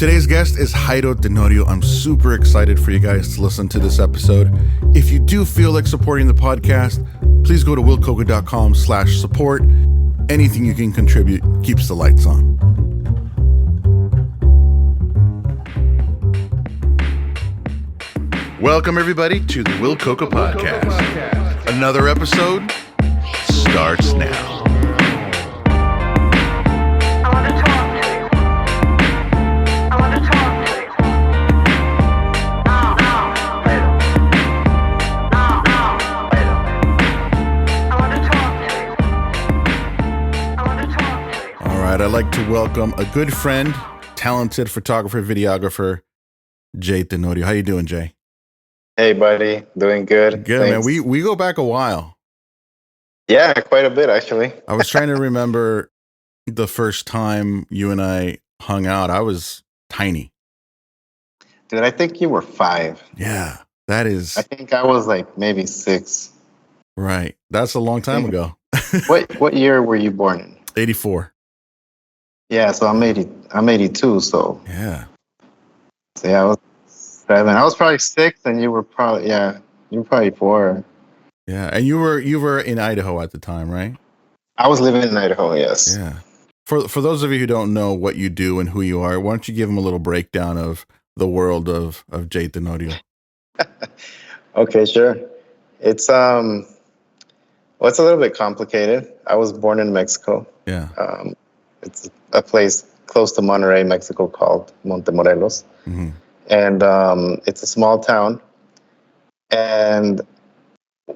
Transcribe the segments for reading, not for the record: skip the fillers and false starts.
Today's guest is Tenorio. I'm super excited for you guys to listen to this episode. If you do feel like supporting the podcast, please go to willcoca.com/support. Anything you can contribute keeps the lights on. Welcome, everybody, to the Will Coca Podcast. Another episode starts now. I'd like to welcome a good friend, talented photographer, videographer, Jay Tenorio. How you doing, Jay? Hey, buddy. Doing good. Good, thanks. Man. We go back a while. Yeah, quite a bit, actually. I was trying to remember the first time you and I hung out. I was tiny. Dude, I think you were 5. Yeah, that is... I think I was like maybe 6. Right. That's a long time ago. What year were you born in? 84. Yeah, so I'm 82, so... Yeah. So yeah, I was 7. I was probably 6, and you were probably 4. Yeah, and you were in Idaho at the time, right? I was living in Idaho, yes. Yeah. For those of you who don't know what you do and who you are, why don't you give them a little breakdown of the world of Jay Tenorio? Okay, sure. It's a little bit complicated. I was born in Mexico. Yeah. It's a place close to Monterrey, Mexico, called Montemorelos. Mm-hmm. And it's a small town. And I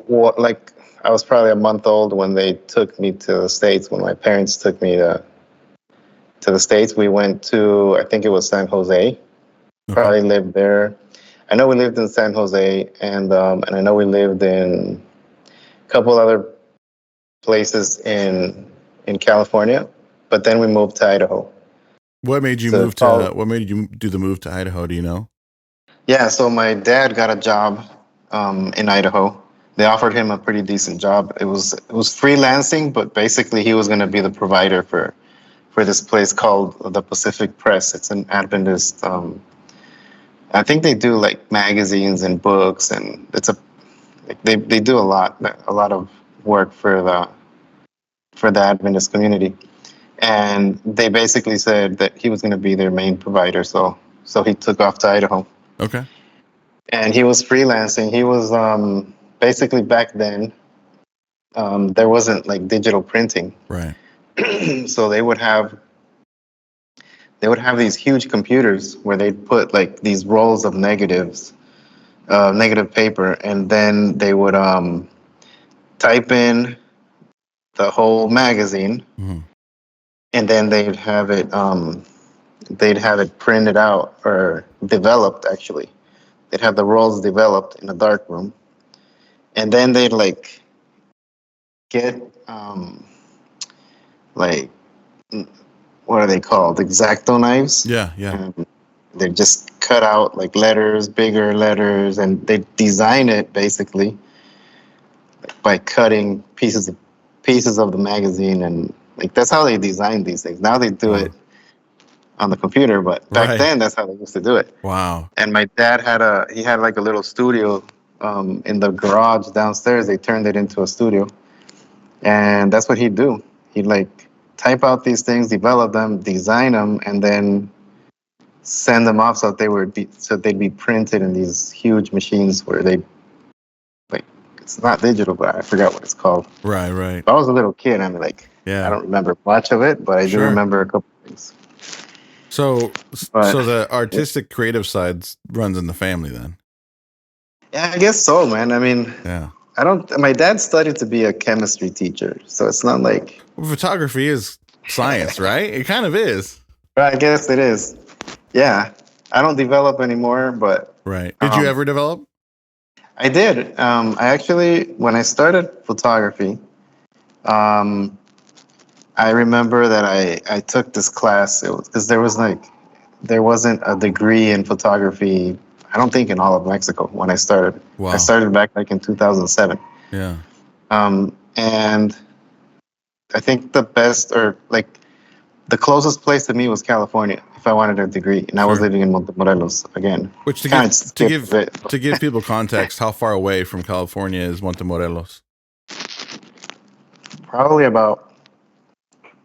was probably a month old when they took me to the States. When my parents took me to the States, we went to, I think it was San Jose. Okay. Probably lived there. I know we lived in San Jose, and I know we lived in a couple other places in California. But then we moved to Idaho. What made you do the move to Idaho? Do you know? Yeah, so my dad got a job in Idaho. They offered him a pretty decent job. It was freelancing, but basically he was going to be the provider for this place called the Pacific Press. It's an Adventist. I think they do like magazines and books, and they do a lot of work for the Adventist community. And they basically said that he was going to be their main provider, so he took off to Idaho. Okay. And he was freelancing. He was basically, back then, there wasn't like digital printing. Right. So they would have these huge computers where they'd put like these rolls of negative paper, and then they would type in the whole magazine. Mm-hmm. And then they'd have it printed out or developed. Actually, they'd have the rolls developed in a dark room, and then they'd like get like, what are they called? X-Acto knives. Yeah. And they just cut out like letters, bigger letters, and they design it basically by cutting pieces of the magazine, and like that's how they design these things. Now they do it on the computer, but back then that's how they used to do it. Wow. And my dad had like a little studio in the garage downstairs. They turned it into a studio, and that's what he'd do. He'd like type out these things, develop them, design them, and then send them off so they'd be printed in these huge machines where they like, it's not digital, but I forgot what it's called. Right. I was a little kid. I mean, like, I don't remember much of it, but I do remember a couple things. So the artistic creative side runs in the family then? Yeah, I guess so, man. I mean, yeah. My dad studied to be a chemistry teacher, so it's not like... Well, photography is science, right? It kind of is. I guess it is. Yeah. I don't develop anymore, but... Right. Did you ever develop? I did. I actually, when I started photography, I remember that I took this class because there wasn't a degree in photography, I don't think in all of Mexico when I started. Wow. I started back like in 2007. Yeah. And I think the best, or like the closest place to me was California. if I wanted a degree, and I was Sure. living in Morelos again. Which Kind of skipped a bit. to give people context, how far away from California is Montemorelos? Probably about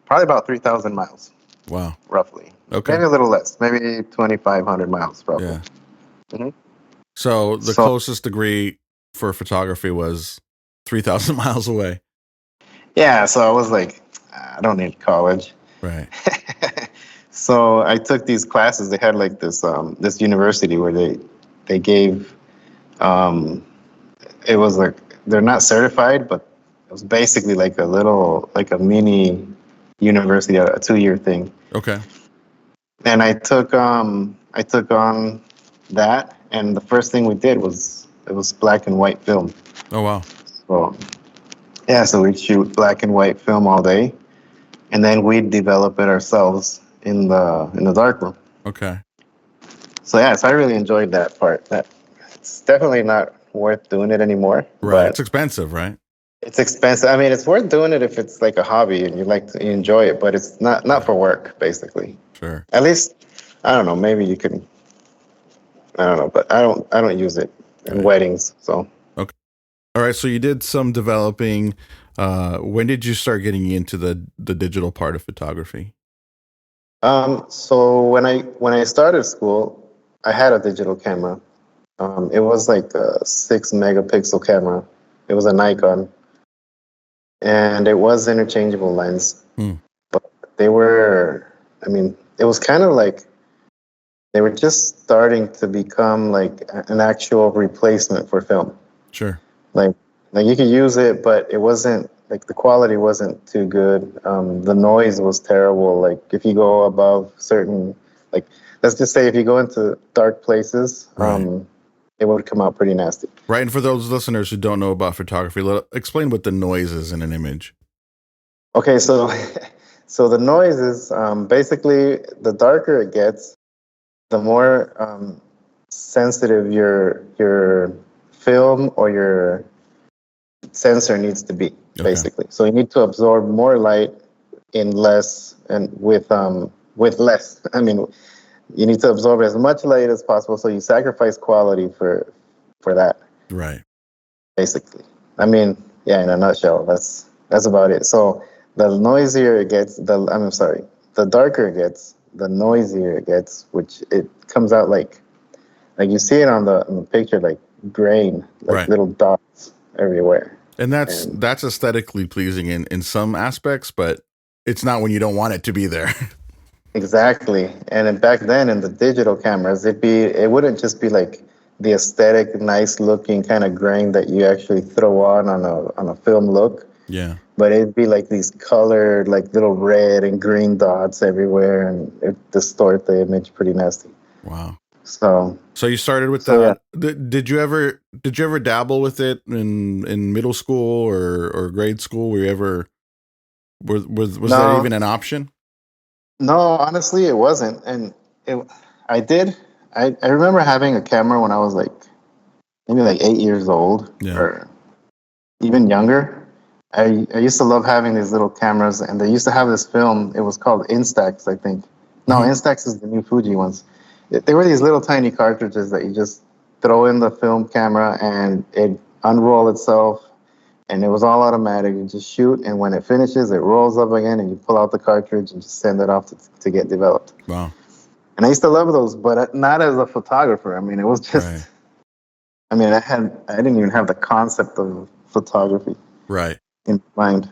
3,000 miles, Wow. roughly. Okay. Maybe a little less, maybe 2,500 miles, probably. Yeah. Mhm. So the So closest degree for photography was 3,000 miles away. yeah, so I was like, I don't need college. Right. So I took these classes. They had like this university where they gave it was like they're not certified, but it was basically like a mini university, a 2-year thing. Okay. And I took on that, and the first thing we did was it was black and white film. Oh, wow. So yeah, so we'd shoot black and white film all day, and then we'd develop it ourselves in the darkroom. Okay. So yeah, so I really enjoyed that part. That it's definitely not worth doing it anymore, Right. It's but expensive, right? it's expensive. I mean, it's worth doing it if it's like a hobby and you enjoy it, but it's not for work, basically. Sure. At least I don't know. Maybe you can. I don't know, but I don't use it in Right. weddings. So Okay. All right. So you did some developing. When did you start getting into the digital part of photography? so when I started school, I had a digital camera. It was like a 6 megapixel camera. It was a Nikon, and it was interchangeable lens. Hmm. But they were, I mean, it was kind of like they were just starting to become like an actual replacement for film. Sure. Like you could use it, but it wasn't like the quality wasn't too good. The noise was terrible. Like if you go above certain, like let's just say if you go into dark places, Right. it would come out pretty nasty. Right. And for those listeners who don't know about photography, explain what the noise is in an image. Okay, so so the noise is basically the darker it gets, the more sensitive your film or your sensor needs to be, Okay. basically. So you need to absorb more light in less and with less. I mean, you need to absorb as much light as possible. So you sacrifice quality for that, Right. basically. I mean, yeah, in a nutshell, that's about it. So the noisier it gets, I'm sorry, the darker it gets, the noisier it gets, which it comes out like you see it on the picture, like grain, like Right. little dots everywhere. And that's And aesthetically pleasing in some aspects, but it's not when you don't want it to be there. exactly. And then back then in the digital cameras, it wouldn't just be like the aesthetic, nice looking kind of grain that you actually throw on a film look. Yeah. But it'd be like these colored, like little red and green dots everywhere, and it distort the image pretty nasty. Wow. So So you started with So, yeah. that. Did you ever dabble with it in middle school or grade school? Were you ever was that No, even an option? no, honestly, it wasn't. And I did. I remember having a camera when I was like maybe like 8 years old Yeah. or even younger. I used to love having these little cameras, and they used to have this film. It was called Instax, I think. No, Mhm. Instax is the new Fuji ones. They were these little tiny cartridges that you just throw in the film camera, and it unroll itself, and it was all automatic. You just shoot, and when it finishes, it rolls up again, and you pull out the cartridge and just send it off to get developed. Wow. And I used to love those, but not as a photographer. I mean, it was just. Right. I mean, I didn't even have the concept of photography Right. in mind.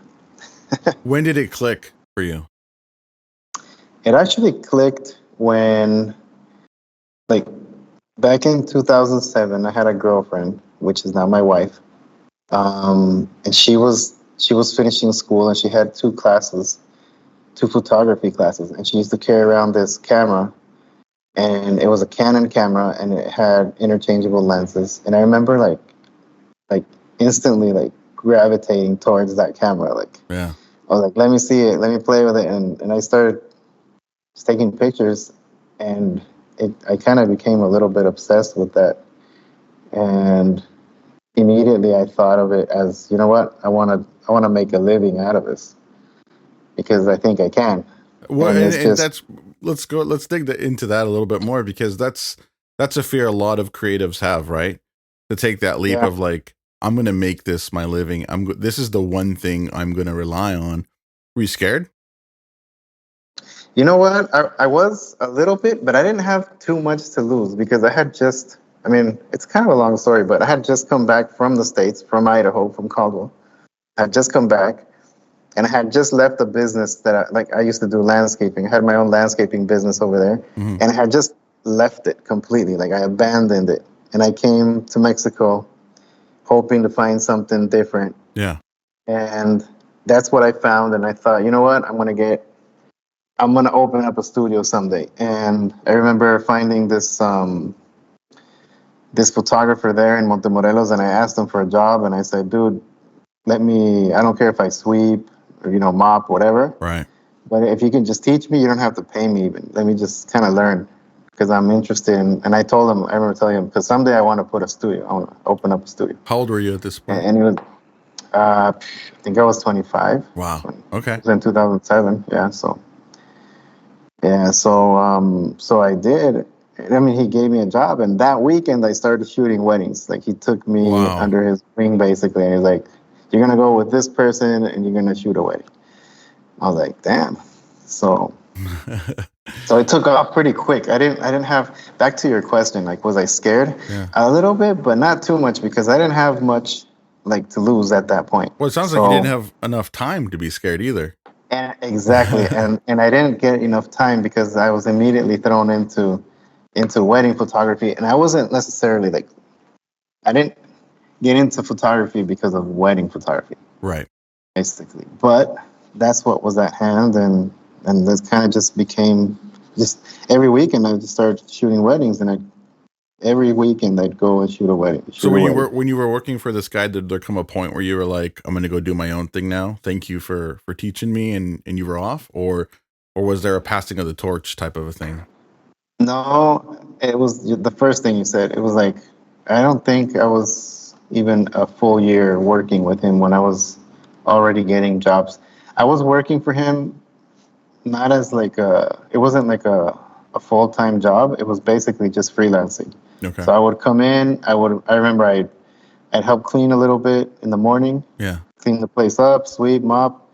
When did it click for you? It actually clicked when, like, back in 2007, I had a girlfriend, which is now my wife, and she was finishing school, and she had two photography classes, and she used to carry around this camera, and it was a Canon camera, and it had interchangeable lenses, and I remember like instantly like gravitating towards that camera, like. Yeah. I was like, let me see it, let me play with it, and I started just taking pictures, and I kind of became a little bit obsessed with that, and immediately I thought of it as, you know what, I want to make a living out of this because I think I can. Well, and it's and just that's let's dig into that a little bit more because that's a fear a lot of creatives have, right? To take that leap yeah. of like, I'm gonna make this my living. This is the one thing I'm gonna rely on. Were you scared? You know what? I was a little bit, but I didn't have too much to lose because I had just, I mean, it's kind of a long story, but I had just come back from the States, from Idaho, from Caldwell. I had just come back and I had just left a business that I used to do landscaping. I had my own landscaping business over there Hmm. and I had just left it completely. Like I abandoned it and I came to Mexico hoping to find something different. Yeah. And that's what I found. And I thought, you know what? I'm gonna open up a studio someday. And I remember finding this photographer there in Montemorelos, and I asked him for a job, and I said, "Dude, let me. I don't care if I sweep or mop, whatever. Right. But if you can just teach me, you don't have to pay me. Even let me just kind of learn because I'm interested." And I told him, I remember telling him, because someday I want to put a studio. I want to open up a studio. How old were you at this point? And it was, I think I was 25. Wow. 20, Okay. it was in 2007. Yeah. So yeah, so I did. I mean, he gave me a job, and that weekend I started shooting weddings. Like he took me Wow. under his wing, basically, and he's like, "You're gonna go with this person, and you're gonna shoot a wedding." I was like, "Damn!" So, so it took off pretty quick. I didn't have. Back to your question, like, was I scared? Yeah. A little bit, but not too much because I didn't have much like to lose at that point. Well, it sounds like you didn't So have enough time to be scared either. and exactly, and I didn't get enough time because I was immediately thrown into wedding photography, and I wasn't necessarily like I didn't get into photography because of wedding photography, Right. basically. But that's what was at hand, and this kind of just became just every weekend I just started shooting weddings, and every weekend I'd go and shoot a wedding, So shoot a wedding. when you were working for this guy, did there come a point where you were like, I'm gonna go do my own thing now? Thank you for teaching me, and you were off? Or was there a passing of the torch type of a thing? No, it was the first thing you said. It was like I don't think I was even a full year working with him when I was already getting jobs. I was working for him not as like it wasn't like a full-time job. It was basically just freelancing. Okay. So I would come in, I remember I'd help clean a little bit in the morning, Yeah. clean the place up, sweep, mop,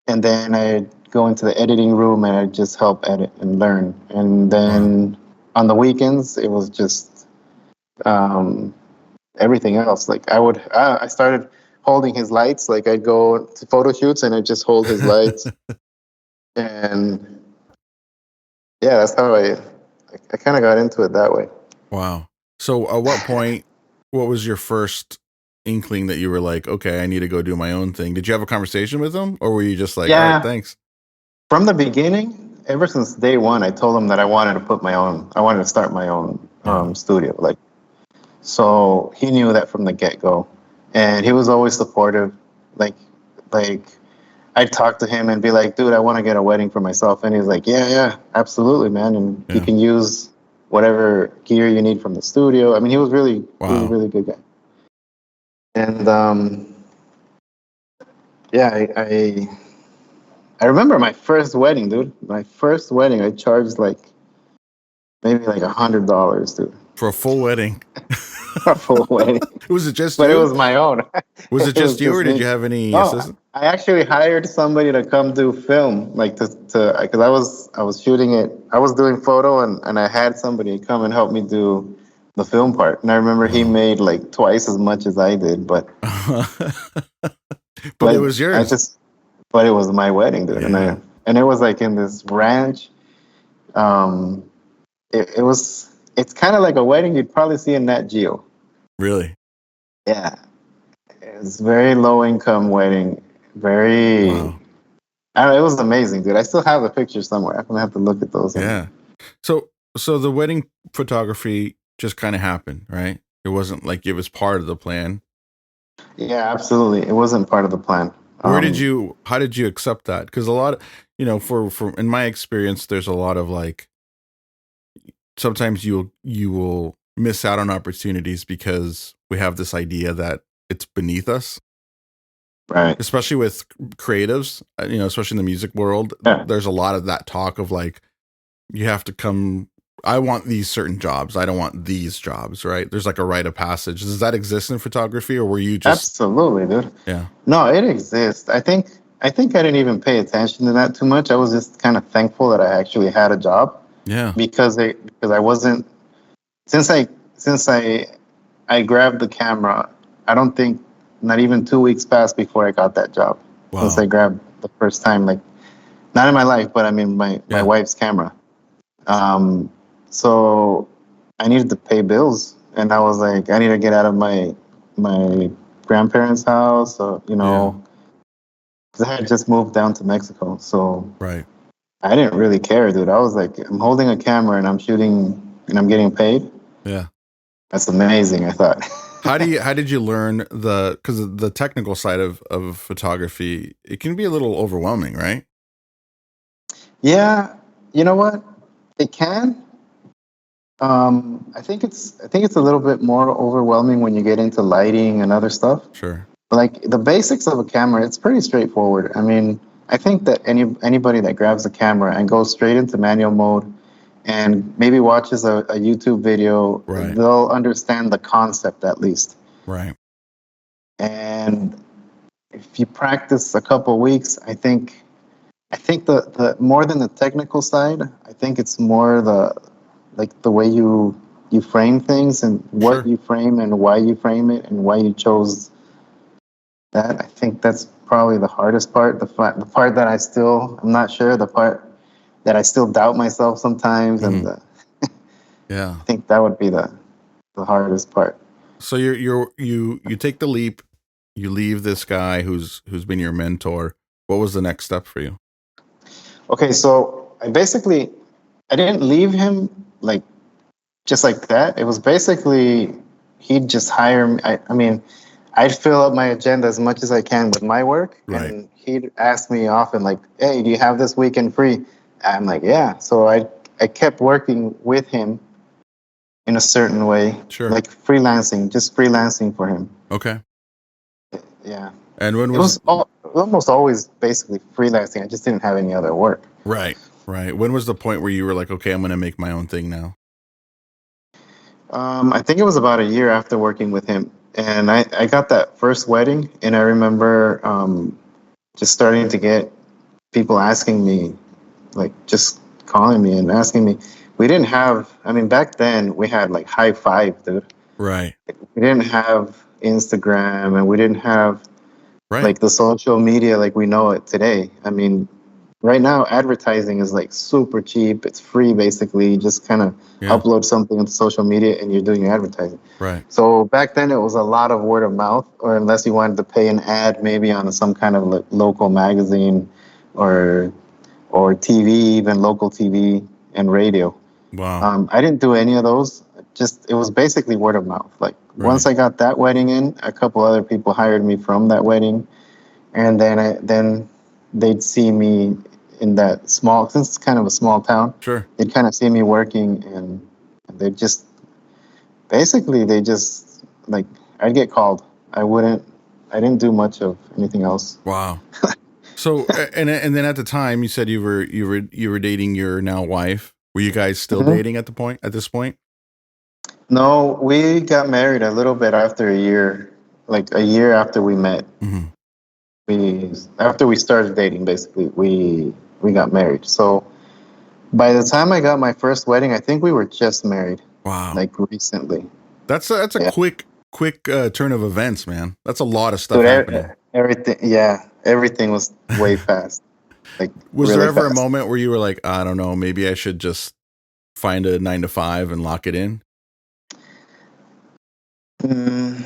and then I'd go into the editing room and I'd just help edit and learn. And Wow. then on the weekends, it was just um, everything else. Like I started holding his lights. Like I'd go to photo shoots and I'd just hold his lights. And yeah, that's how I kind of got into it that way. Wow. So at what point, what was your first inkling that you were like, okay, I need to go do my own thing? Did you have a conversation with him, or were you just like, all right, Yeah, thanks? from the beginning, ever since day one, I told him that I wanted to start my own Yeah. studio. Like, so he knew that from the get go, and he was always supportive. Like, like I'd talk to him and be like, "Dude, I want to get a wedding for myself," and he's like, "Yeah, yeah, absolutely, man." And you Yeah. can use whatever gear you need from the studio. I mean, he was a Wow. really good guy. And yeah, I remember my first wedding, dude. My first wedding, I charged like maybe like $100, dude, For a full wedding. for a full wedding. Was it just But it you? was my own. Was it It just was you, just or did me. you have any No, assistant? I actually hired somebody to come do film, like to because I was shooting it. I was doing photo, and I had somebody come and help me do the film part. And I remember he Wow. made like twice as much as I did, but But it but was I yours. just but it was my wedding, dude, Yeah. and it was like in this ranch. Um, it's kind of like a wedding you'd probably see in Nat Geo. Really? Yeah, it's very low income wedding. Very, Wow. I don't know, it was amazing, dude. I still have the pictures somewhere. I'm gonna have to look at those. And Yeah. So the wedding photography just kind of happened, right? It wasn't like it was part of the plan. yeah, absolutely, it wasn't part of the plan. How did you accept that? Because a lot of, for in my experience, there's a lot of like, sometimes you will miss out on opportunities because we have this idea that it's beneath us. Right. especially with creatives, especially in the music world. Yeah. There's a lot of that talk of like, you have to come, I want these certain jobs, I don't want these jobs, right? There's like a rite of passage. Does that exist in photography, or were you just, Absolutely, dude. yeah, No, it exists. I think I didn't even pay attention to that too much. I was just kind of thankful that I actually had a job yeah, because I wasn't since I grabbed the camera. I don't think not even 2 weeks passed before I got that job. Since I wow, grabbed the first time, like not in my life, but I mean my yeah, wife's camera. Um, so I needed to pay bills, and I was like, I need to get out of my grandparents' house. So, yeah, 'cause I had just moved down to Mexico, so right, I didn't really care, dude. I was like, I'm holding a camera and I'm shooting and I'm getting paid. yeah. That's amazing, I thought. How did you learn because the technical side of photography, it can be a little overwhelming, right? Yeah, you know what? It can. I think it's a little bit more overwhelming when you get into lighting and other stuff. Sure. Like the basics of a camera, it's pretty straightforward. I mean, I think that anybody that grabs a camera and goes straight into manual mode and maybe watches a YouTube video, Right. they'll understand the concept at least. Right. And if you practice a couple weeks, I think the more than the technical side, I think it's more the way you frame things and what Sure. you frame and why you frame it and why you chose that. I think that's probably the hardest part. The part that I'm not sure. The part that I still doubt myself sometimes, Hmm. and Yeah. I think that would be the hardest part. So you take the leap, you leave this guy who's been your mentor. What was the next step for you? Okay, so I didn't leave him like just like that. It was basically he'd just hire me. I mean, I'd fill up my agenda as much as I can with my work, Right. and he'd ask me often like, "Hey, do you have this weekend free?" I'm like, "Yeah." So I kept working with him in a certain way, Sure. like freelancing, just freelancing for him. Okay. Yeah, And when it was was almost always basically freelancing. I just didn't have any other work. right. Right. When was the point where you were like, okay, I'm going to make my own thing now? I think it was about a year after working with him, and I got that first wedding, and I remember just starting to get people asking me, like just calling me and asking me. We didn't have, I mean, back then we had like high five, dude. Right. We didn't have Instagram and we didn't have Right. like the social media like we know it today. I mean, right now advertising is like super cheap. It's free basically. You just kind of Yeah. upload something into social media and you're doing your advertising. Right. So back then it was a lot of word of mouth, or unless you wanted to pay an ad maybe on some kind of local magazine or TV, even local TV and radio. Wow. I didn't do any of those. Just it was basically word of mouth. Like once Right. I got that wedding in, a couple other people hired me from that wedding, and then they'd see me in that small, since it's kind of a small town, Sure. they'd kind of see me working, and they just basically they just like I'd get called. I didn't do much of anything else. Wow. So and then at the time you said you were dating your now wife. Were you guys still Mhm. dating at this point? No, we got married a little bit after a year, like a year after we met. Hmm. We After we started dating, basically we got married. So by the time I got my first wedding, I think we were just married, Wow. like recently. That's a Yeah, quick turn of events, man. That's a lot of stuff dude, happening. everything. Yeah, everything was way fast, like Was there really ever a fast. moment where you were like, I don't know, maybe I should just find a 9 to 5 and lock it in? Mm,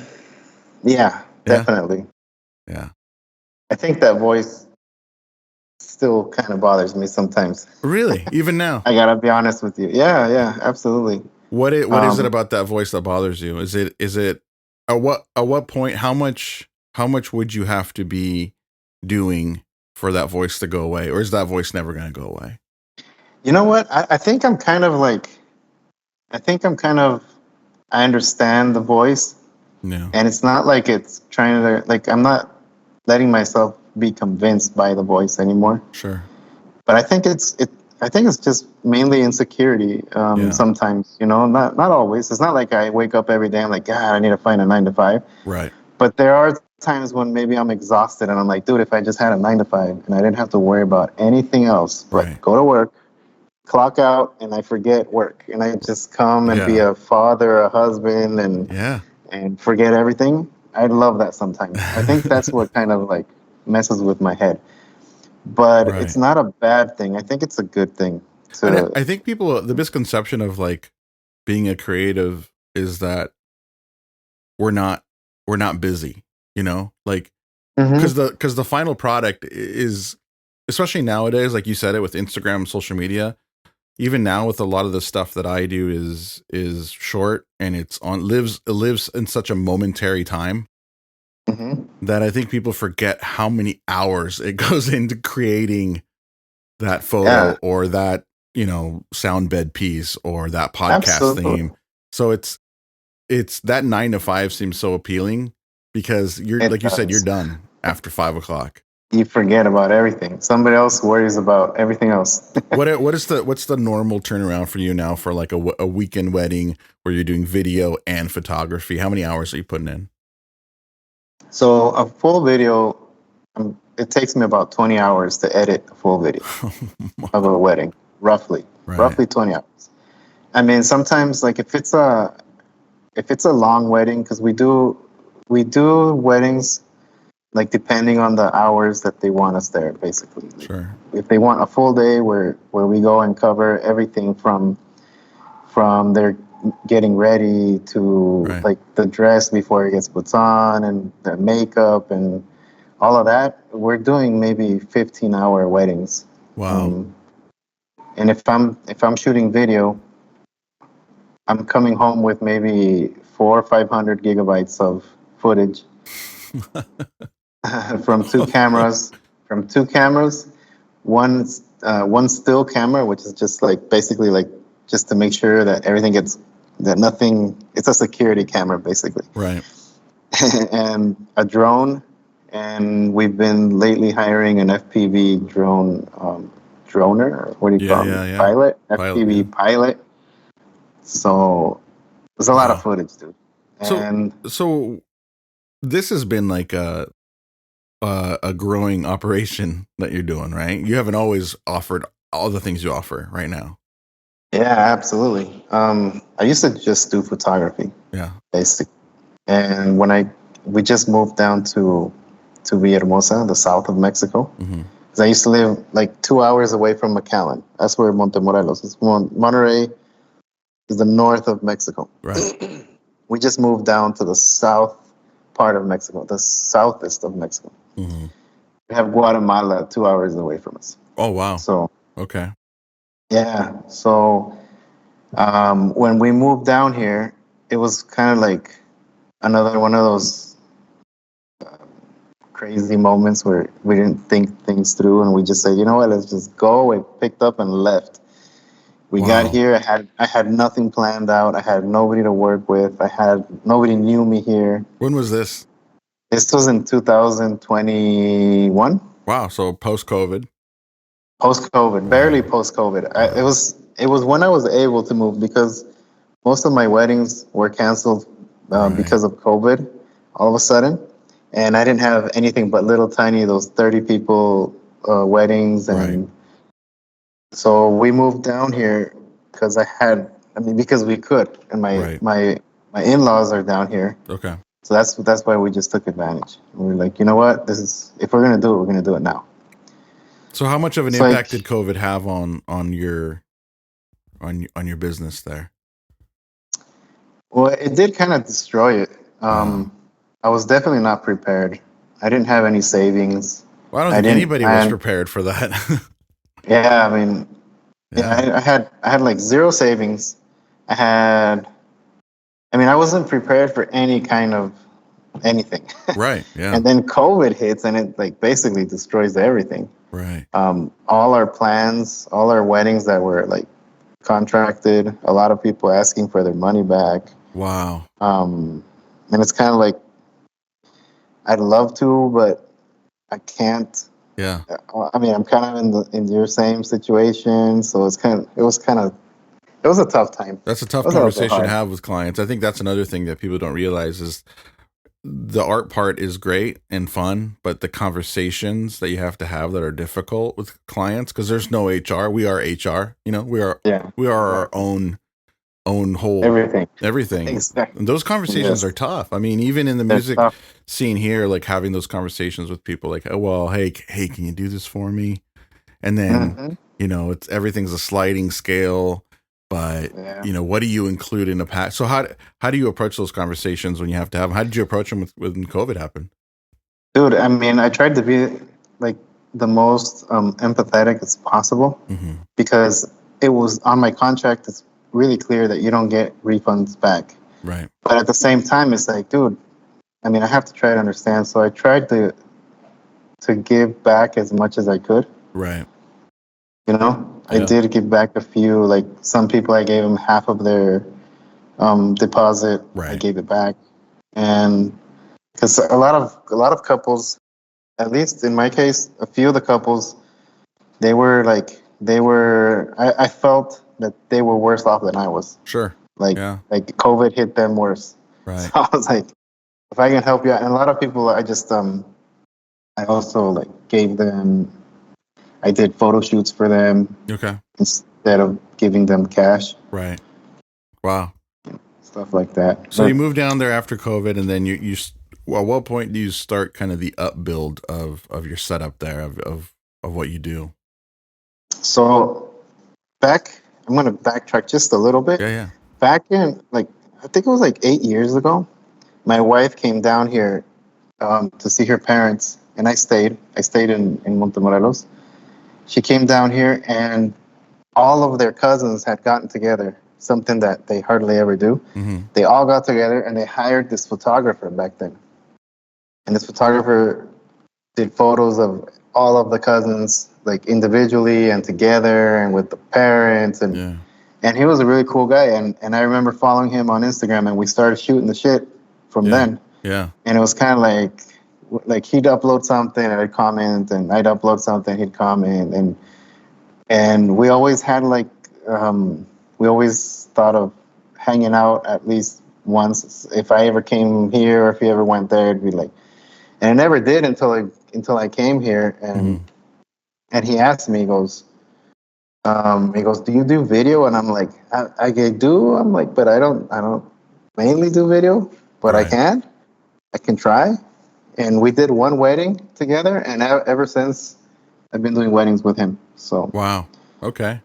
yeah, Yeah. definitely. Yeah. I think that voice still kind of bothers me sometimes. Really? Even now? I gotta be honest with you. Yeah, yeah, absolutely. What is it Um, about that voice that bothers you? Is it at what point, how much would you have to be doing for that voice to go away, or is that voice never going to go away? you know what? I think I'm kind of like I think I'm kind of I understand the voice, No. and it's not like it's trying to like I'm not letting myself be convinced by the voice anymore. Sure. But I think I think it's just mainly insecurity. Yeah. Sometimes, not always. It's not like I wake up every day and like, God, I need to find a 9 to 5. Right. But there are times when maybe I'm exhausted and I'm like, dude, if I just had a 9 to 5 and I didn't have to worry about anything else but Right. go to work, clock out, and I forget work, and I just come and be Yeah. a father, a husband, Yeah. and forget everything. I love that sometimes. I think that's what kind of like messes with my head. But Right. it's not a bad thing. I think it's a good thing And to. I think people, the misconception of like being a creative is that we're not busy, like, Mhm. because the final product is, especially nowadays, like you said it with Instagram, social media, even now with a lot of the stuff that I do is short, and it lives in such a momentary time Mhm. that I think people forget how many hours it goes into creating that photo Yeah, or that, sound bed piece or that podcast absolutely. theme. So it's that 9 to 5 seems so appealing because you're, It like you said, you're does. done after 5 o'clock. You forget about everything. Somebody else worries about everything else. What's the normal turnaround for you now for like a weekend wedding where you're doing video and photography? How many hours are you putting in? So a full video, it takes me about 20 hours to edit a full video of a wedding, roughly, Right. roughly 20 hours. I mean, sometimes like if it's a long wedding, because we do weddings like depending on the hours that they want us there, basically. Like, Sure. if they want a full day where we go and cover everything from their getting ready to Right. like the dress before it gets put on and the makeup and all of that, we're doing maybe 15-hour weddings. Wow. Um, and if I'm shooting video, I'm coming home with maybe 400 or 500 gigabytes of footage from two cameras. From two cameras, one still camera, which is just like basically like just to make sure that everything gets that nothing. It's a security camera basically, Right. and a drone. And we've been lately hiring an FPV drone droner, or what do you Yeah. call Yeah. them? Yeah. Pilot, Pilot. Yeah. FPV pilot. So there's a lot of Wow. footage, dude. So And so this has been like a growing operation that you're doing, right? You haven't always offered all the things you offer right now. yeah, absolutely. I used to just do photography, Yeah. basically. And we just moved down to Villahermosa, the south of Mexico. Hmm. 'Cause I used to live like 2 hours away from McAllen. That's where Montemorelos is. Monterrey is the north of Mexico. Right. We just moved down to the south part of Mexico, the southest of Mexico. Hmm. We have Guatemala 2 hours away from us. Oh, wow. So Okay. yeah, so when we moved down here, it was kind of like another one of those crazy moments where we didn't think things through and we just said, you know what, let's just go. We picked up and left. We got Wow. here. I had nothing planned out. I had nobody to work with. Nobody knew me here. When was this? This was in 2021, Wow. So post COVID. post COVID, barely Wow. post COVID. It Wow. was it was when I was able to move because most of my weddings were canceled Right. because of COVID all of a sudden. And I didn't have anything but little tiny, those 30 people weddings. Right. And so we moved down here because we could. And Right. my in-laws are down here. Okay. So that's why we just took advantage. And we were like, you know what? If we're going to do it, we're going to do it now. So how much of an It's like, impact did COVID have on your business there? well, it did kind of destroy it. Wow. I was definitely not prepared. I didn't have any savings. Well, I don't I think didn't. anybody was prepared for that. Yeah, I mean, yeah, Yeah. I had like zero savings. I wasn't prepared for any kind of anything. Right. Yeah. And then COVID hits and it like basically destroys everything. Right. All our plans, all our weddings that were like contracted, a lot of people asking for their money back. Wow. And it's kind of like I'd love to, but I can't. Yeah. I mean, I'm kind of in your same situation, so it was a tough time. That's a It tough was a little bit conversation to hard. have with clients. I think that's another thing that people don't realize is the art part is great and fun, but the conversations that you have to have that are difficult with clients, because there's no HR. We are HR. Yeah, We are our exactly. own whole Everything. everything. Exactly. And those conversations are Yes, tough. I mean, even in the they're music tough. scene here, like having those conversations with people like, oh, well, hey, can you do this for me? And then, Hmm. it's everything's a sliding scale, but Yeah. what do you include in a pack? So how do you approach those conversations when you have to have them? How did you approach them when COVID happened? Dude, I mean, I tried to be like the most empathetic as possible Mm-hmm. because it was on my contract. It's really clear that you don't get refunds back. Right. But at the same time, it's like, dude, I mean, I have to try to understand. So I tried to give back as much as I could. Right. You know, I Yeah. did give back a few. Like some people, I gave them half of their deposit. I Right. gave it back, and because a lot of couples, at least in my case, a few of the couples, I felt that they were worse off than I was. Sure. Like Yeah. like COVID hit them worse. So Right. I was like, if I can help you out, and a lot of people, I also like gave them. I did photo shoots for them Okay. instead of giving them cash, Right. Wow. stuff like that. So But you moved down there after COVID, and then well, at what point do you start kind of the upbuild of your setup there of what you do? so I'm gonna backtrack just a little bit. Yeah. Yeah. Back in I think it was like 8 years ago, my wife came down here to see her parents, and I stayed. I stayed in Montemorelos. She came down here, and all of their cousins had gotten together, something that they hardly ever do. Mm-hmm. They all got together, and they hired this photographer back then. And this photographer did photos of all of the cousins, like individually and together, and with the parents, Yeah. and he was a really cool guy. And I remember following him on Instagram, and we started shooting the shit from Yeah. then. Yeah. And it was kind of like he'd upload something and I'd comment, and I'd upload something, he'd comment, and we always had we always thought of hanging out at least once. If I ever came here or if he ever went there, it'd be like, and I never did until I came here, Mm-hmm. and he asked me, he goes, do you do video? And I'm like, I do. I'm like, but I don't mainly do video, but Right. I can try. And we did one wedding together, and ever since I've been doing weddings with him. So Wow. Okay.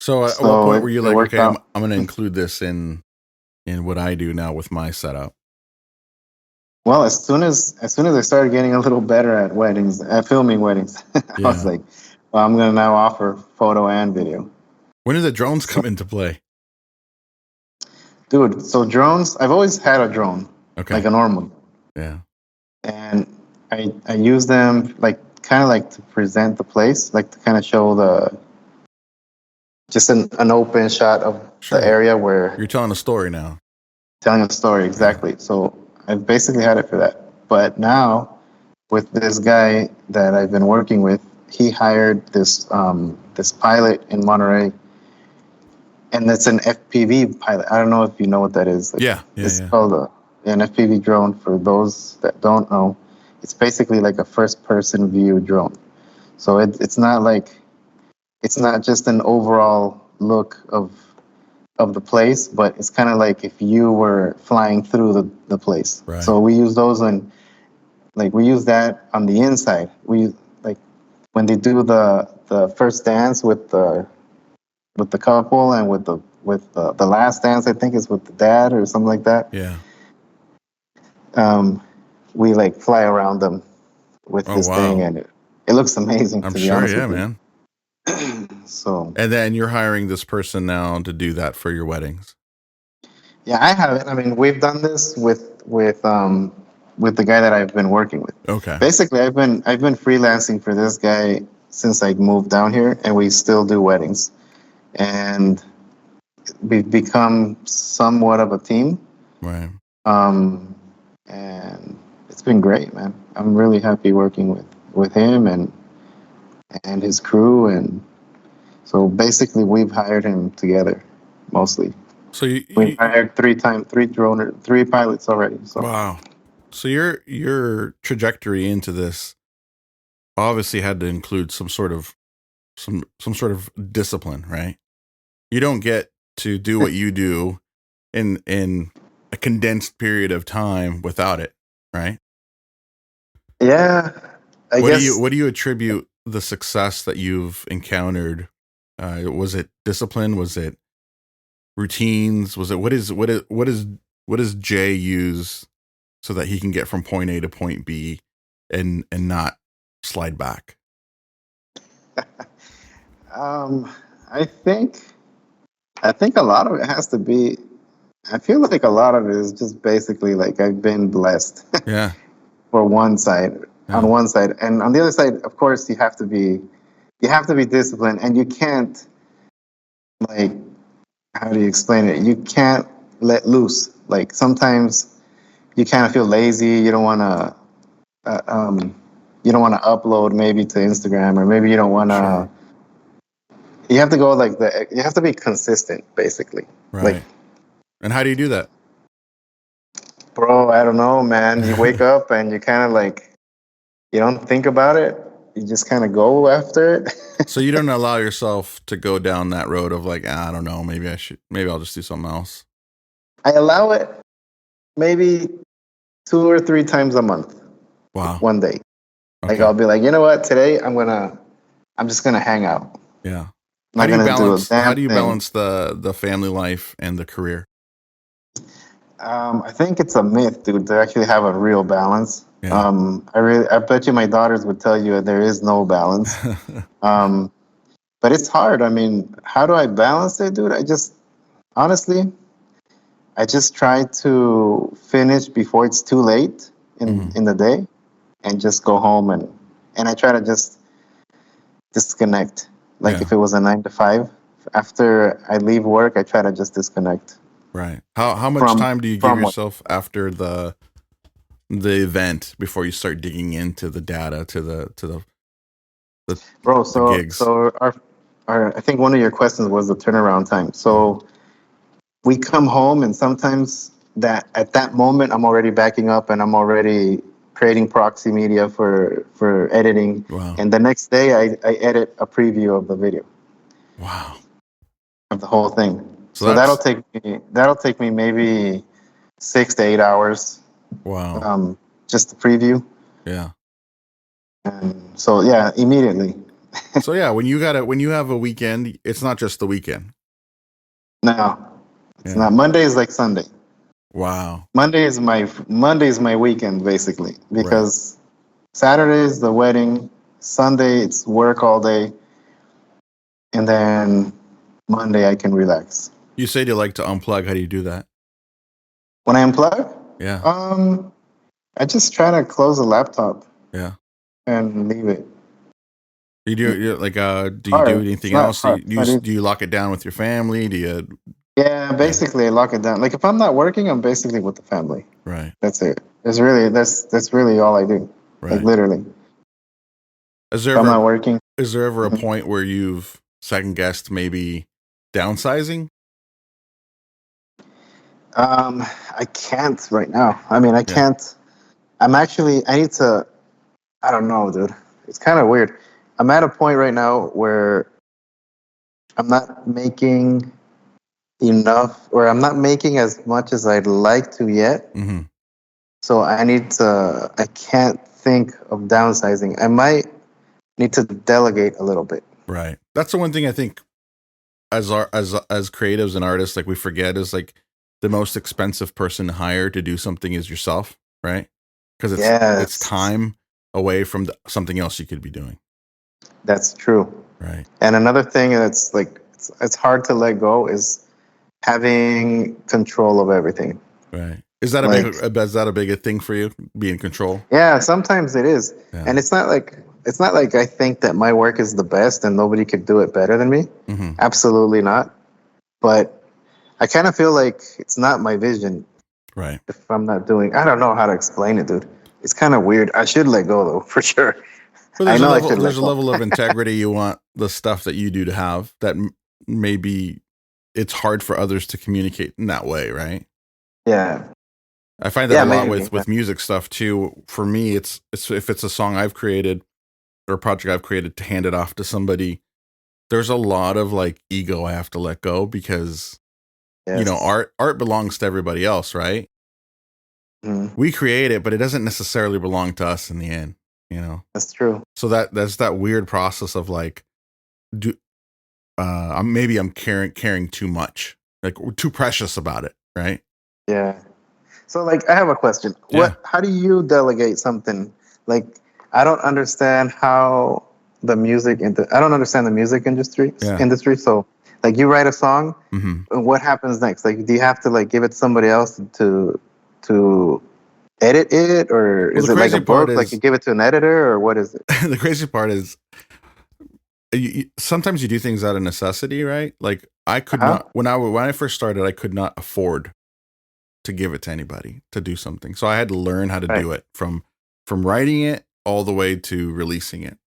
So at what so point it, were you it like, worked okay, I'm out. I'm going to include this in what I do now with my setup? Well, as soon as I started getting a little better at weddings, at filming weddings, I was Yeah. like, well, I'm gonna now offer photo and video. When did the drones So, come into play? dude, so drones, I've always had a drone, like Okay. a normal, Yeah. and I use them like kind of like to present the place, like to kind of show the just an open shot of the Sure. area where You're telling a story now. telling a story Yeah. exactly. So I've basically had it for that. But now with this guy that I've been working with, he hired this pilot in Monterey, and it's an FPV pilot. I don't know if you know what that is. Like, Yeah. Yeah. it's Yeah. called an FPV drone. For those that don't know, it's basically like a first-person view drone. So it's not just an overall look of the place, but it's kind of like if you were flying through the place. Right. So we use those we use that on the inside. We like when they do the first dance with the couple, and with the last dance, I think is with the dad or something like that. Yeah. Um, we like fly around them with Oh, this thing, wow. and it looks amazing, I'm to be sure. honest Yeah, with you. man. So And then you're hiring this person now to do that for your weddings. yeah, I have it. I mean, we've done this with the guy that I've been working with. Okay. Basically, I've been freelancing for this guy since I moved down here, and we still do weddings, and we've become somewhat of a team. Right. Um, and it's been great, man. I'm really happy working with him and his crew, and so basically we've hired him together mostly. So We've hired three pilots already. So wow. So your trajectory into this obviously had to include some sort of discipline, right? You don't get to do what you do in a condensed period of time without it, right? yeah, I guess. What do you attribute the success that you've encountered? Was it discipline? Was it routines? Was it what does Jay use so that he can get from point A to point B and not slide back? Um, I think a lot of it has to be. I feel like a lot of it is just basically like I've been blessed Yeah. for one side, Yeah. on one side, and on the other side, of course, you have to be disciplined, and you can't, like, how do you explain it? You can't let loose. Like sometimes you kind of feel lazy. Uh, um, you don't want to upload maybe to Instagram, or maybe you don't want to. Sure. You have to go like you have to be consistent, basically. Right. Like, And how do you do that? bro, I don't know, man. You wake up and you kind of like, you don't think about it. You just kind of go after it. So you don't allow yourself to go down that road of like, I don't know, maybe I'll just do something else. I allow it maybe 2 or 3 times a month. Wow. Like one day. Okay. Like I'll be like, you know what? Today I'm just gonna hang out. Yeah. I'm not gonna do a damn How do you thing. balance the family life and the career? I think it's a myth, dude, to actually have a real balance. Yeah. I bet you my daughters would tell you there is no balance. But it's hard. I mean, how do I balance it, dude? Honestly, I just try to finish before it's too late in the day, and just go home, and I try to just disconnect. Like Yeah. if it was a 9 to 5, after I leave work, I try to just disconnect. Right. How much time do you give yourself after the event before you start digging into the data to the Bro, the gigs? so our I think one of your questions was the turnaround time. So we come home, and sometimes that at that moment I'm already backing up and I'm already creating proxy media for editing. Wow. And the next day I edit a preview of the video. Wow. Of the whole thing. So that'll take me maybe 6 to 8 hours. Wow. Just the preview. Yeah. And so yeah, immediately. So yeah, when you have a weekend, it's not just the weekend. No, it's not. Monday is like Sunday. Wow. Monday is my weekend basically, because Saturday is the wedding, Sunday it's work all day, and then Monday I can relax. You said you like to unplug. How do you do that? When I unplug? Yeah. I just try to close the laptop. Yeah. And leave it. You do like do you do anything else? Do you lock it down with your family? Do you? Yeah, basically I lock it down. Like if I'm not working, I'm basically with the family. Right. That's it. That's really all I do. Right. Like literally. If I'm not working. Is there ever a point where you've second guessed maybe downsizing? I can't right now. I mean, I can't. I need to. I don't know, dude. It's kind of weird. I'm at a point right now where I'm not making enough, or I'm not making as much as I'd like to yet. Mm-hmm. So I can't think of downsizing. I might need to delegate a little bit. Right. That's the one thing I think as creatives and artists, like we forget is like the most expensive person to hire to do something is yourself, right? Because it's time away from something else you could be doing. That's true. Right. And another thing that's like it's hard to let go is having control of everything. Right. Is that a big thing for you? Be in control? Yeah, sometimes it is. Yeah. And it's not like I think that my work is the best and nobody could do it better than me. Mm-hmm. Absolutely not. But I kind of feel like it's not my vision. Right. If I'm not doing, I don't know how to explain it, dude. It's kind of weird. I should let go though, for sure. But I there's a know I level should there's let a go. level of integrity you want the stuff that you do to have that maybe it's hard for others to communicate in that way, right? Yeah. I find that Yeah, a lot maybe. with music stuff too. For me, it's if it's a song I've created or a project I've created to hand it off to somebody, there's a lot of like ego I have to let go because Yes. art belongs to everybody else, right? Mhm. We create it, but it doesn't necessarily belong to us in the end, you know. That's true. So that's that weird process of like, do maybe I'm caring too much, like we're too precious about it, right? Yeah. So, like, I have a question. Yeah, How do you delegate something? Like, I don't understand how I don't understand the music industry. yeah. So, like, you write a song, Hmm. and what happens next? Like, do you have to like give it to somebody else to edit it, or Well, is the it like a crazy part book? Like, you is give it to an editor, or what is it? the crazy part is sometimes you do things out of necessity, right? Like I could Huh? not when I first started, I could not afford to give it to anybody to do something, so I had to learn how to Right. do it from writing it all the way to releasing it.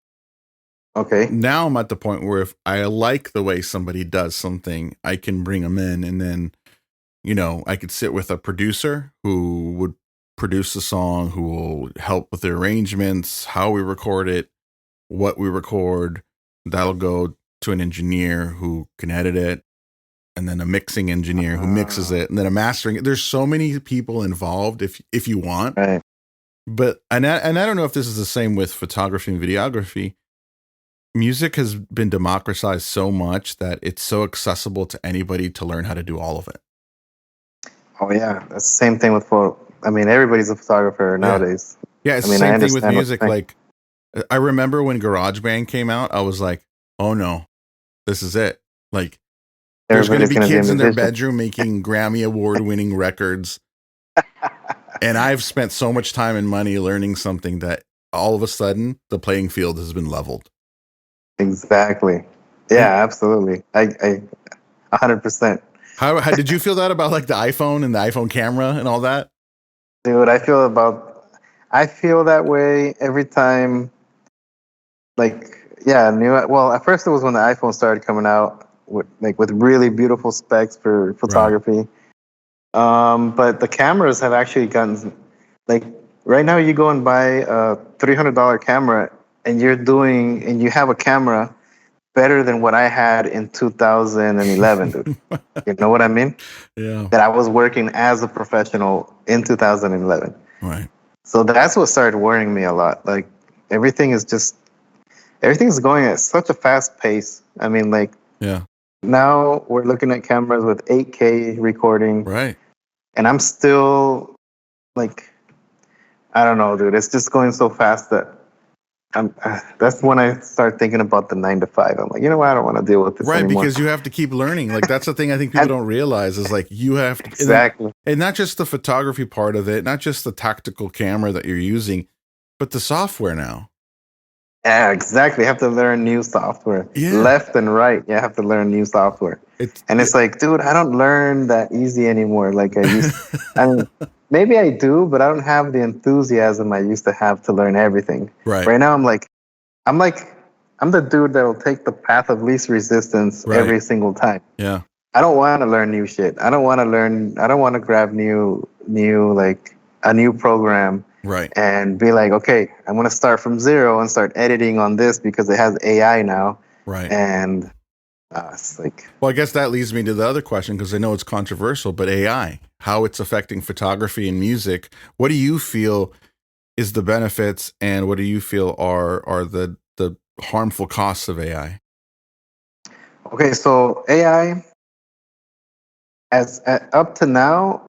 Okay. Now I'm at the point where if I like the way somebody does something, I can bring them in, and then I could sit with a producer who would produce the song, who will help with the arrangements, how we record it, what we record. That'll go to an engineer who can edit it, and then a mixing engineer who mixes it, and then a mastering. There's so many people involved if you want. Right. But and I don't know if this is the same with photography and videography. Music has been democratized so much that it's so accessible to anybody to learn how to do all of it. Oh yeah, that's the same thing with photo. I mean, everybody's a photographer Yeah. nowadays. Yeah, it's I the mean, I same thing with understand what music. you're saying. Like, I remember when GarageBand came out, I was like, oh no, this is it. Like, there's going to Everybody's be gonna be a kids in their musician. bedroom making Grammy Award winning records. And I've spent so much time and money learning something that all of a sudden the playing field has been leveled. Exactly. Yeah, And absolutely. I 100%. how did you feel that about like the iPhone and the iPhone camera and all that? Dude, I feel that way every time. Like, yeah, well, at first it was when the iPhone started coming out with really beautiful specs for Right. photography. But the cameras have actually gotten, like, right now you go and buy a $300 camera, and you have a camera better than what I had in 2011, dude. You know what I mean? Yeah. That I was working as a professional in 2011. Right. So that's what started worrying me a lot. Like, everything is just everything's going at such a fast pace. I mean, like, Yeah. now we're looking at cameras with 8K recording, Right. and I'm still like, I don't know, dude. It's just going so fast that that's when I start thinking about the 9 to 5. I'm like, you know what? I don't want to deal with this Right, anymore. because you have to keep learning. Like that's the thing I think people don't realize is like you have to, Exactly. and not just the photography part of it, not just the tactical camera that you're using, but the software now. Yeah, exactly. You have to learn new software. Yeah. Left and right, you have to learn new software. It's like, dude, I don't learn that easy anymore. Like I used, I mean, maybe I do, but I don't have the enthusiasm I used to have to learn everything. Right. Right now, I'm the dude that'll take the path of least resistance every single time. Yeah. I don't want to learn new shit. I don't want to grab like a new program. Right. And be like, okay, I'm going to start from zero and start editing on this because it has AI now. Right. And it's like, well, I guess that leads me to the other question because I know it's controversial, but AI, how it's affecting photography and music. What do you feel is the benefits, and what do you feel are the harmful costs of AI? okay, so AI, up to now,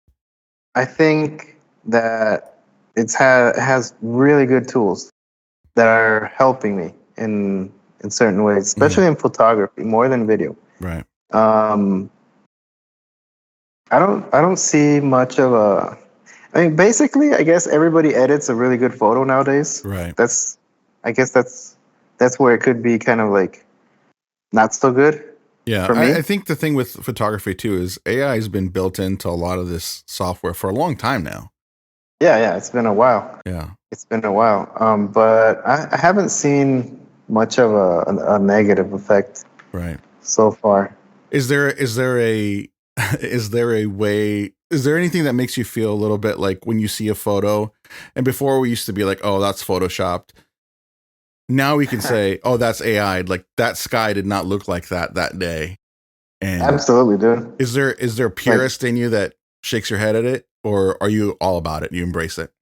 I think that it has really good tools that are helping me in certain ways, especially in photography, more than video. Right. I don't see much of a. I mean, basically, I guess everybody edits a really good photo nowadays. Right. I guess that's where it could be kind of like not so good. Yeah, for me. I think the thing with photography too is AI has been built into a lot of this software for a long time now. Yeah, it's been a while. Yeah. It's been a while. But I haven't seen much of a negative effect Right. so far. Is there a is there a way, is there anything that makes you feel a little bit like when you see a photo, and before we used to be like, oh, that's photoshopped. Now we can say, oh, that's AI. Like that sky did not look like that day. And Absolutely, dude. is there a Like, purist in you that shakes your head at it, or are you all about it? You embrace it?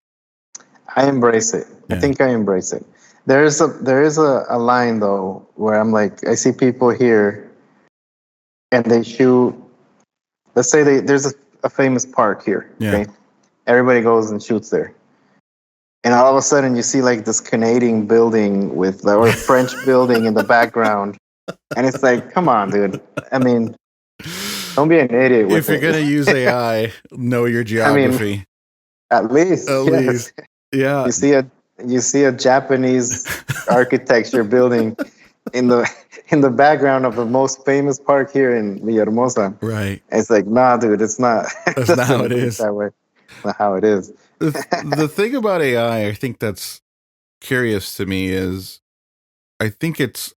I embrace it. I Yeah. think I embrace it. There is a line though where I'm like, I see people here and they shoot. Let's say there's a famous park here. Yeah. Okay, everybody goes and shoots there, and all of a sudden you see like this Canadian building with or a French building in the background, and it's like, come on, dude. I mean, don't be an idiot with If you're it. gonna use AI, know your I geography. mean, at least, At yes. least. Yeah. You see a Japanese architecture building in the background of the most famous park here in Villahermosa. Right. And it's like, nah, dude, it's not. That's not how it is. That way. Not how it is. The thing about AI, I think that's curious to me is, I think it's,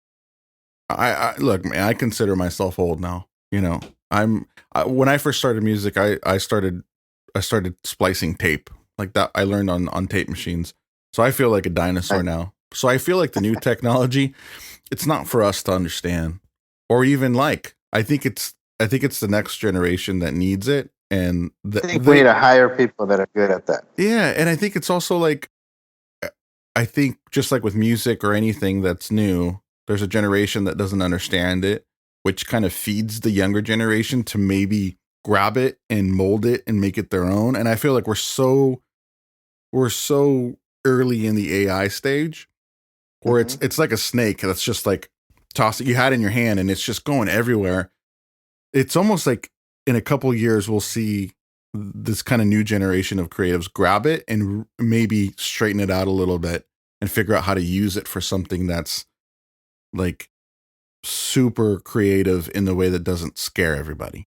I look, man, I consider myself old now. You know, when I first started music, I started splicing tape like that. I learned on tape machines. So I feel like a dinosaur now. So I feel like the new technology, it's not for us to understand or even like. I think it's the next generation that needs it. And I think we need to hire people that are good at that. yeah, and I think it's also like, I think just like with music or anything that's new, there's a generation that doesn't understand it, which kind of feeds the younger generation to maybe grab it and mold it and make it their own. And I feel like we're so early in the AI stage where it's like a snake that's just like toss it. You had it in your hand and it's just going everywhere. It's almost like in a couple years we'll see this kind of new generation of creatives grab it and maybe straighten it out a little bit and figure out how to use it for something that's like super creative in the way that doesn't scare everybody.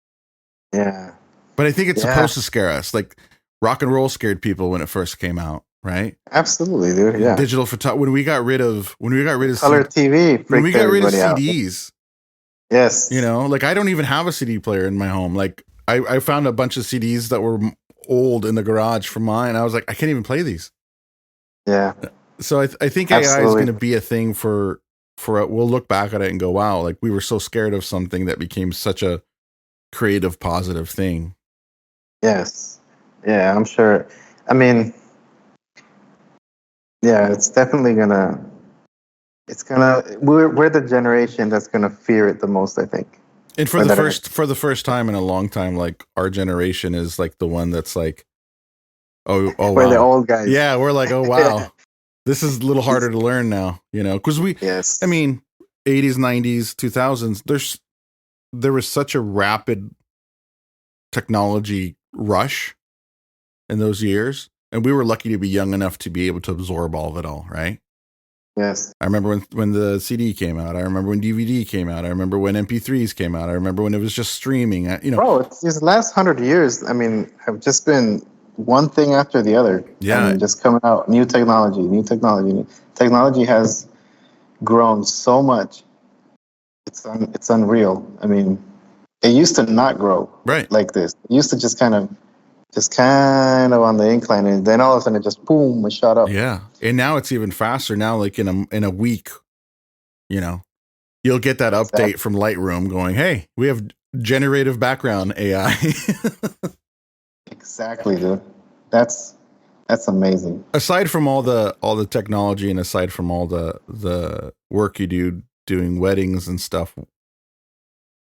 Yeah. But I think it's supposed to scare us. Like rock and roll scared people when it first came out, right? Absolutely, dude. Yeah. Digital photography, when we got rid of color TV, when we got rid of out. CDs. Yes. You know, like I don't even have a CD player in my home. Like I found a bunch of CDs that were old in the garage from mine. I was like, I can't even play these. Yeah. So I think AI is going to be a thing for we'll look back at it and go, wow, like we were so scared of something that became such a creative, positive thing. Yes. Yeah, I'm sure. I mean, yeah, it's definitely we're the generation that's gonna fear it the most, I think. And for the first time in a long time, like our generation is like the one that's like, oh we're wow. the old guys. Yeah, we're like, oh wow. This is a little harder to learn now, you know, because I mean, 80s, 90s, 2000s, there was such a rapid technology rush in those years, and we were lucky to be young enough to be able to absorb all of it all, right? Yes. I remember when the CD came out. I remember when DVD came out. I remember when MP3s came out. I remember when it was just streaming. You know, bro, it's these last 100 years. I mean, have just been one thing after the other. Yeah, I mean, just coming out, new technology. Technology has grown so much. It's unreal. I mean, it used to not grow like this. It used to just kind of on the incline, and then all of a sudden it just boom, it shot up. Yeah, and now it's even faster. Now, like in a week, you know, you'll get that update from Lightroom going, "Hey, we have generative background AI." Exactly, dude. That's amazing. Aside from all the technology, and aside from all the work you do doing weddings and stuff,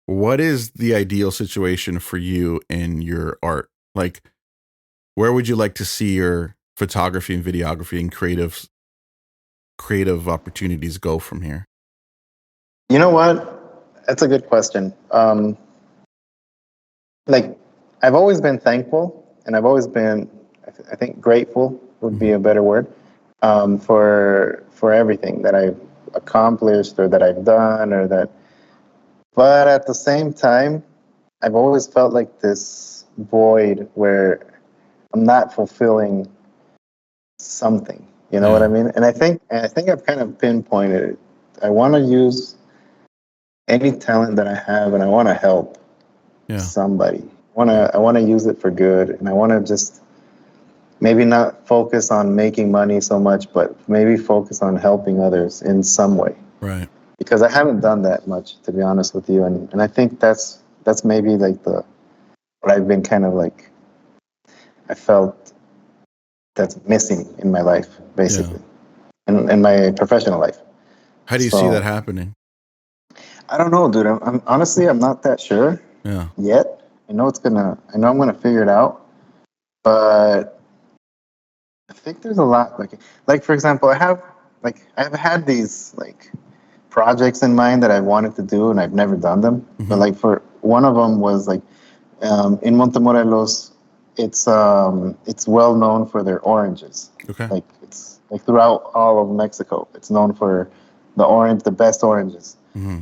what is the ideal situation for you in your art? Like, where would you like to see your photography and videography and creative opportunities go from here? You know what? That's a good question. Like, I've always been thankful, and I've always been, I think, grateful would be a better word, for everything that I've accomplished or that I've done or that. But at the same time, I've always felt like this void where I'm not fulfilling something. You know what I mean? And I think I've kind of pinpointed it. I want to use any talent that I have, and I want to help somebody. I want to use it for good, and I want to just maybe not focus on making money so much, but maybe focus on helping others in some way. Right. Because I haven't done that much, to be honest with you, and I think that's maybe like what I've been kind of like I felt that's missing in my life, basically, in my professional life. How do you see that happening? I don't know, dude. I'm honestly, I'm not that sure yet. I know I'm gonna figure it out, but I think there's a lot. Like for example, I've had these like projects in mind that I wanted to do, and I've never done them. Mm-hmm. But like for one of them was like in Montemorelos, it's well known for their oranges. Okay. Like it's like throughout all of Mexico, it's known for the best oranges. Mm-hmm.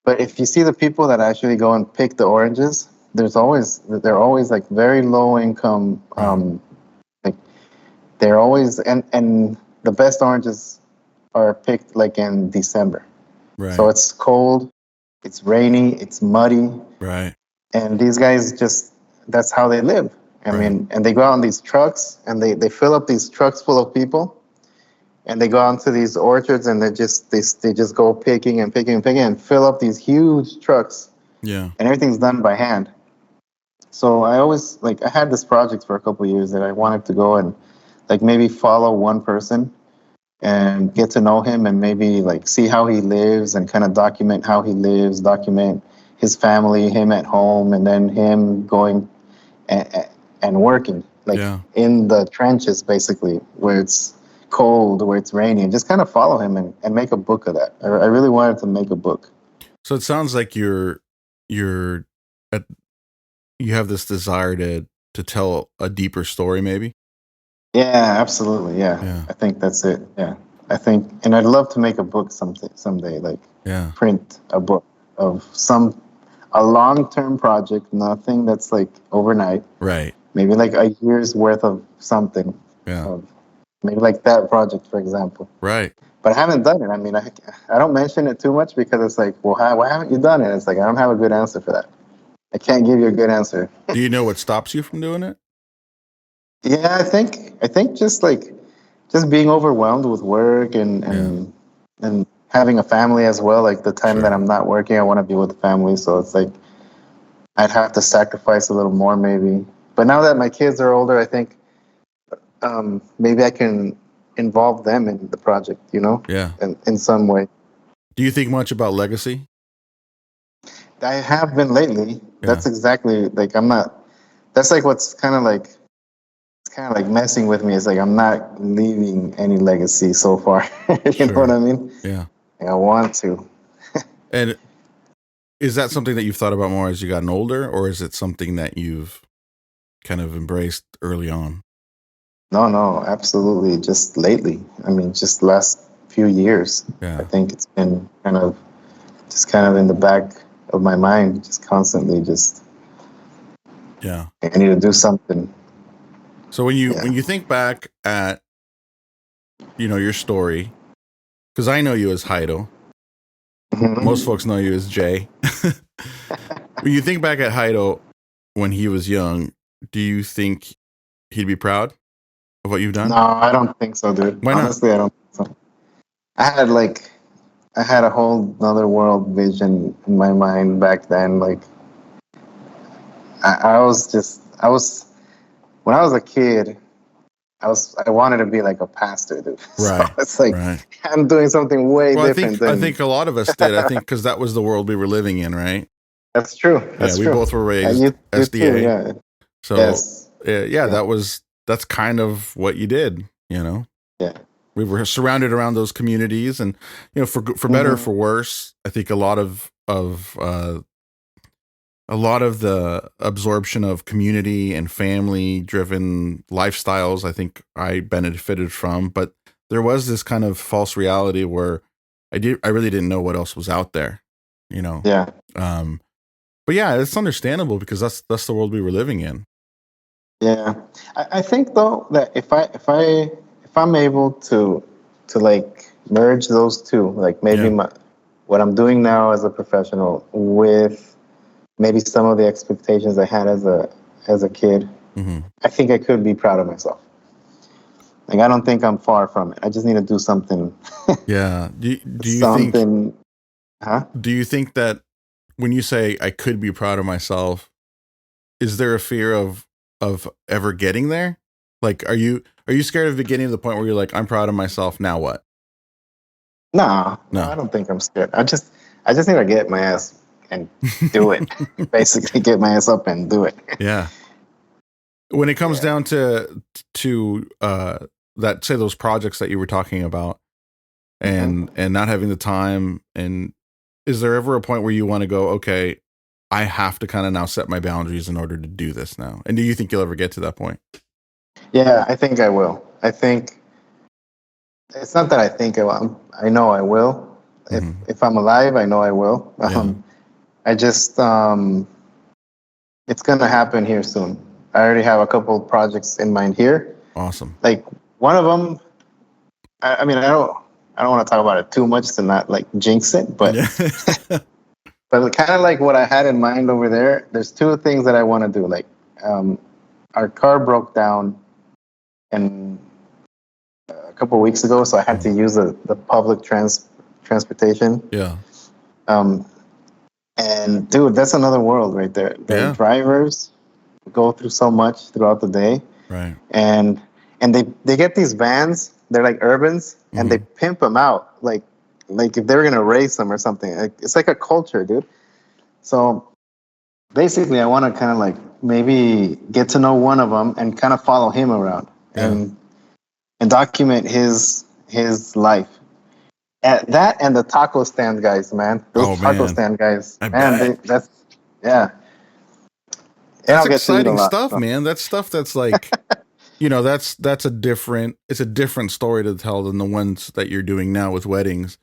But if you see the people that actually go and pick the oranges, they're always like very low income. Like they're always and the best oranges are picked like in December. Right. So it's cold, it's rainy, it's muddy. Right. And these guys that's how they live. I mean, and they go out on these trucks and they fill up these trucks full of people. And they go out to these orchards and they just go picking and fill up these huge trucks. Yeah. And everything's done by hand. So I always I had this project for a couple of years that I wanted to go and like maybe follow one person and get to know him and maybe like see how he lives and kind of document how he lives, document his family, him at home, and then him going and working in the trenches, basically, where it's cold, where it's rainy, and just kind of follow him and make a book of that. I really wanted to make a book. So it sounds like you have this desire to tell a deeper story, maybe. Yeah, absolutely. Yeah. I think that's it. Yeah, I think, and I'd love to make a book someday, like print a book of a long-term project, nothing that's like overnight. Right. Maybe like a year's worth of something. Yeah. Maybe like that project, for example. Right. But I haven't done it. I mean, I don't mention it too much because it's like, well, why haven't you done it? It's like, I don't have a good answer for that. I can't give you a good answer. Do you know what stops you from doing it? Yeah, I think just being overwhelmed with work and having a family as well. Like the time that I'm not working, I want to be with the family. So it's like I'd have to sacrifice a little more maybe. But now that my kids are older, I think maybe I can involve them in the project, you know? Yeah. In some way. Do you think much about legacy? I have been lately. Yeah. That's exactly that's like what's kind of like messing with me. Is like I'm not leaving any legacy so far. You know what I mean? Yeah. I want to. And is that something that you've thought about more as you gotten older, or is it something that you've kind of embraced early on? No, absolutely. Just lately. I mean, just last few years. Yeah. I think it's been kind of in the back of my mind, just constantly I need to do something. So when you think back at, your story, because I know you as Heido, most folks know you as Jay. When you think back at Heido when he was young, do you think he'd be proud of what you've done? No, I don't think so, dude. Why not? Honestly, I don't think so. I had a whole other world vision in my mind back then. Like I was when I was a kid, I wanted to be like a pastor, dude. Right. So it's like I'm doing something way different. I think a lot of us did. I think because that was the world we were living in, right? That's true. We both were raised SDA. Too, So that's kind of what you did, Yeah. We were surrounded around those communities, and for better or for worse, I think a lot of the absorption of community and family driven lifestyles, I think I benefited from, but there was this kind of false reality where I really didn't know what else was out there, Yeah. But yeah, it's understandable because that's the world we were living in. Yeah. I think though that if I if I'm able to like merge those two, like maybe what I'm doing now as a professional with maybe some of the expectations I had as a kid, I think I could be proud of myself. Like, I don't think I'm far from it. I just need to do something. Yeah. Do you something, do you think that when you say I could be proud of myself, is there a fear of ever getting there? Like, are you scared of getting to the point where you're like, I'm proud of myself, now what? No, No. I don't think I'm scared. I just need to get my ass and do it. Basically, get my ass up and do it. Yeah. When it comes down to that, say, those projects that you were talking about, and not having the time, and is there ever a point where you want to go, okay, I have to kind of now set my boundaries in order to do this now? And do you think you'll ever get to that point? Yeah, I think I will. I think it's not that I think I will. I know I will. If I'm alive, I know I will. I just it's gonna happen here soon. I already have a couple of projects in mind here. Awesome. Like, one of them, I mean, I don't want to talk about it too much to not like jinx it, but but kind of like what I had in mind over there. There's two things that I want to do. Like, our car broke down and a couple of weeks ago, so I had to use the public transportation. Yeah. And dude, that's another world right there. The drivers go through so much throughout the day. Right. And they get these vans. They're like urbans, and they pimp them out like if they were gonna race them or something. Like, it's like a culture, dude. So basically, I want to kind of like maybe get to know one of them and kind of follow him around and document his life. That and the taco stand guys, man. Those taco stand guys, man. That's exciting stuff, man. That's stuff that's like, that's a different story to tell than the ones that you're doing now with weddings.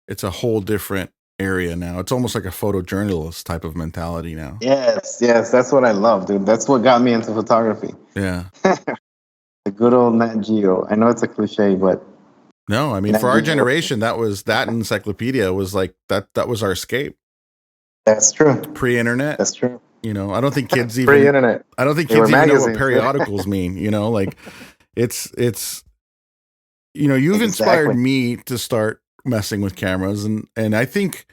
It's a whole different area now. It's almost like a photojournalist type of mentality now. Yes, that's what I love, dude. That's what got me into photography. Yeah. The good old Nat Geo. I know it's a cliche, but no, I mean, for our generation, that encyclopedia was like that was our escape. That's true. Pre-internet. That's true. I don't think kids even pre-internet. I don't think kids even know what periodicals mean. Like it's you've inspired me to start messing with cameras, and I think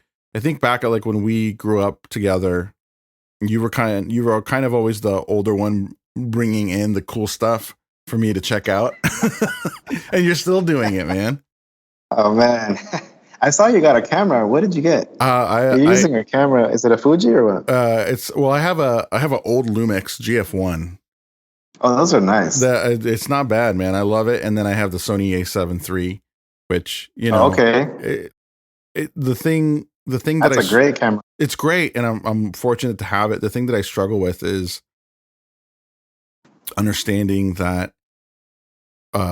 back at like when we grew up together, you were kind of always the older one bringing in the cool stuff for me to check out. And you're still doing it, man. Oh man. I saw you got a camera. What did you get? You're using a camera. Is it a Fuji or what? I have a old Lumix GF1. Oh, those are nice. It's not bad, man. I love it. And then I have the Sony A7 III, which okay. The thing that's a great camera. It's great, and I'm fortunate to have it. The thing that I struggle with is understanding that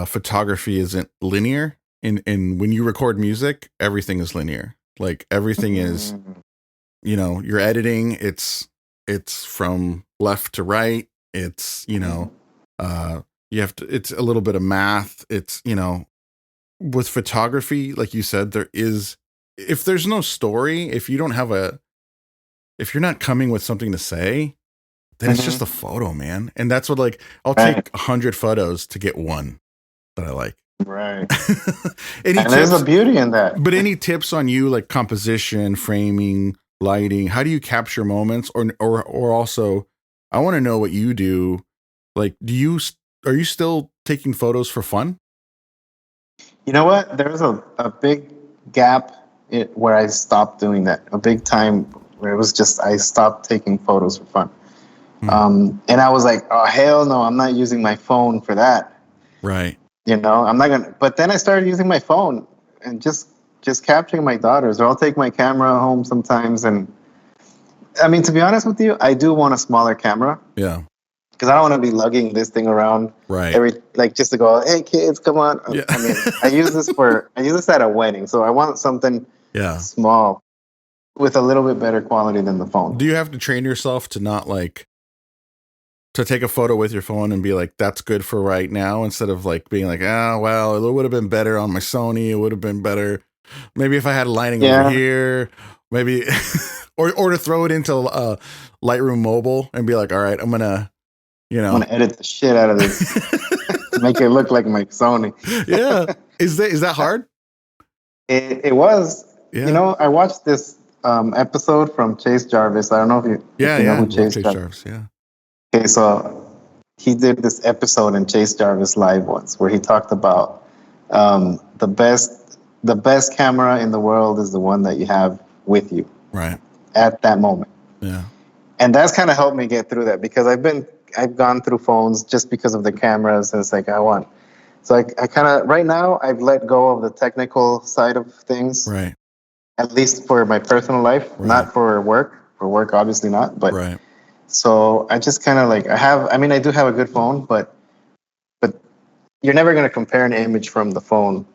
photography isn't linear. And when you record music, everything is linear. Like, everything is, you're editing. It's from left to right. It's, you have to, it's a little bit of math. It's, with photography, like you said, if there's no story, if you're not coming with something to say, then it's just a photo, man. And that's what, like, I'll take 100 photos to get one that I like. Right. There's a beauty in that. But any tips on you, like composition, framing, lighting? How do you capture moments? Or also, I want to know what you do. Like, are you still taking photos for fun? You know what? There was a big gap where I stopped doing that. A big time where it was just I stopped taking photos for fun. And I was like, oh hell no, I'm not using my phone for that. Right. I'm not gonna. But then I started using my phone and just capturing my daughters. Or I'll take my camera home sometimes. And I mean, to be honest with you, I do want a smaller camera. Yeah. Because I don't want to be lugging this thing around. Right. Just to go, hey kids, come on. Yeah. I mean, I use this at a wedding, so I want something small with a little bit better quality than the phone. Do you have to train yourself to not like to take a photo with your phone and be like, that's good for right now, instead of like being like, well, it would have been better on my Sony. It would have been better. Maybe if I had lighting over here, maybe, or to throw it into Lightroom Mobile and be like, all right, I'm going to edit the shit out of this, make it look like my Sony. Yeah. Is that hard? It was, I watched this episode from Chase Jarvis. I don't know if you know who Chase Jarvis. Yeah. Okay, so he did this episode in Chase Jarvis Live once where he talked about the best camera in the world is the one that you have with you, right, at that moment. Yeah, and that's kind of helped me get through that, because I've gone through phones just because of the cameras, and it's like So I kind of, right now, I've let go of the technical side of things. Right. At least for my personal life, not for work. For work, obviously not. But right. So I just kind of like, I do have a good phone, but you're never going to compare an image from the phone.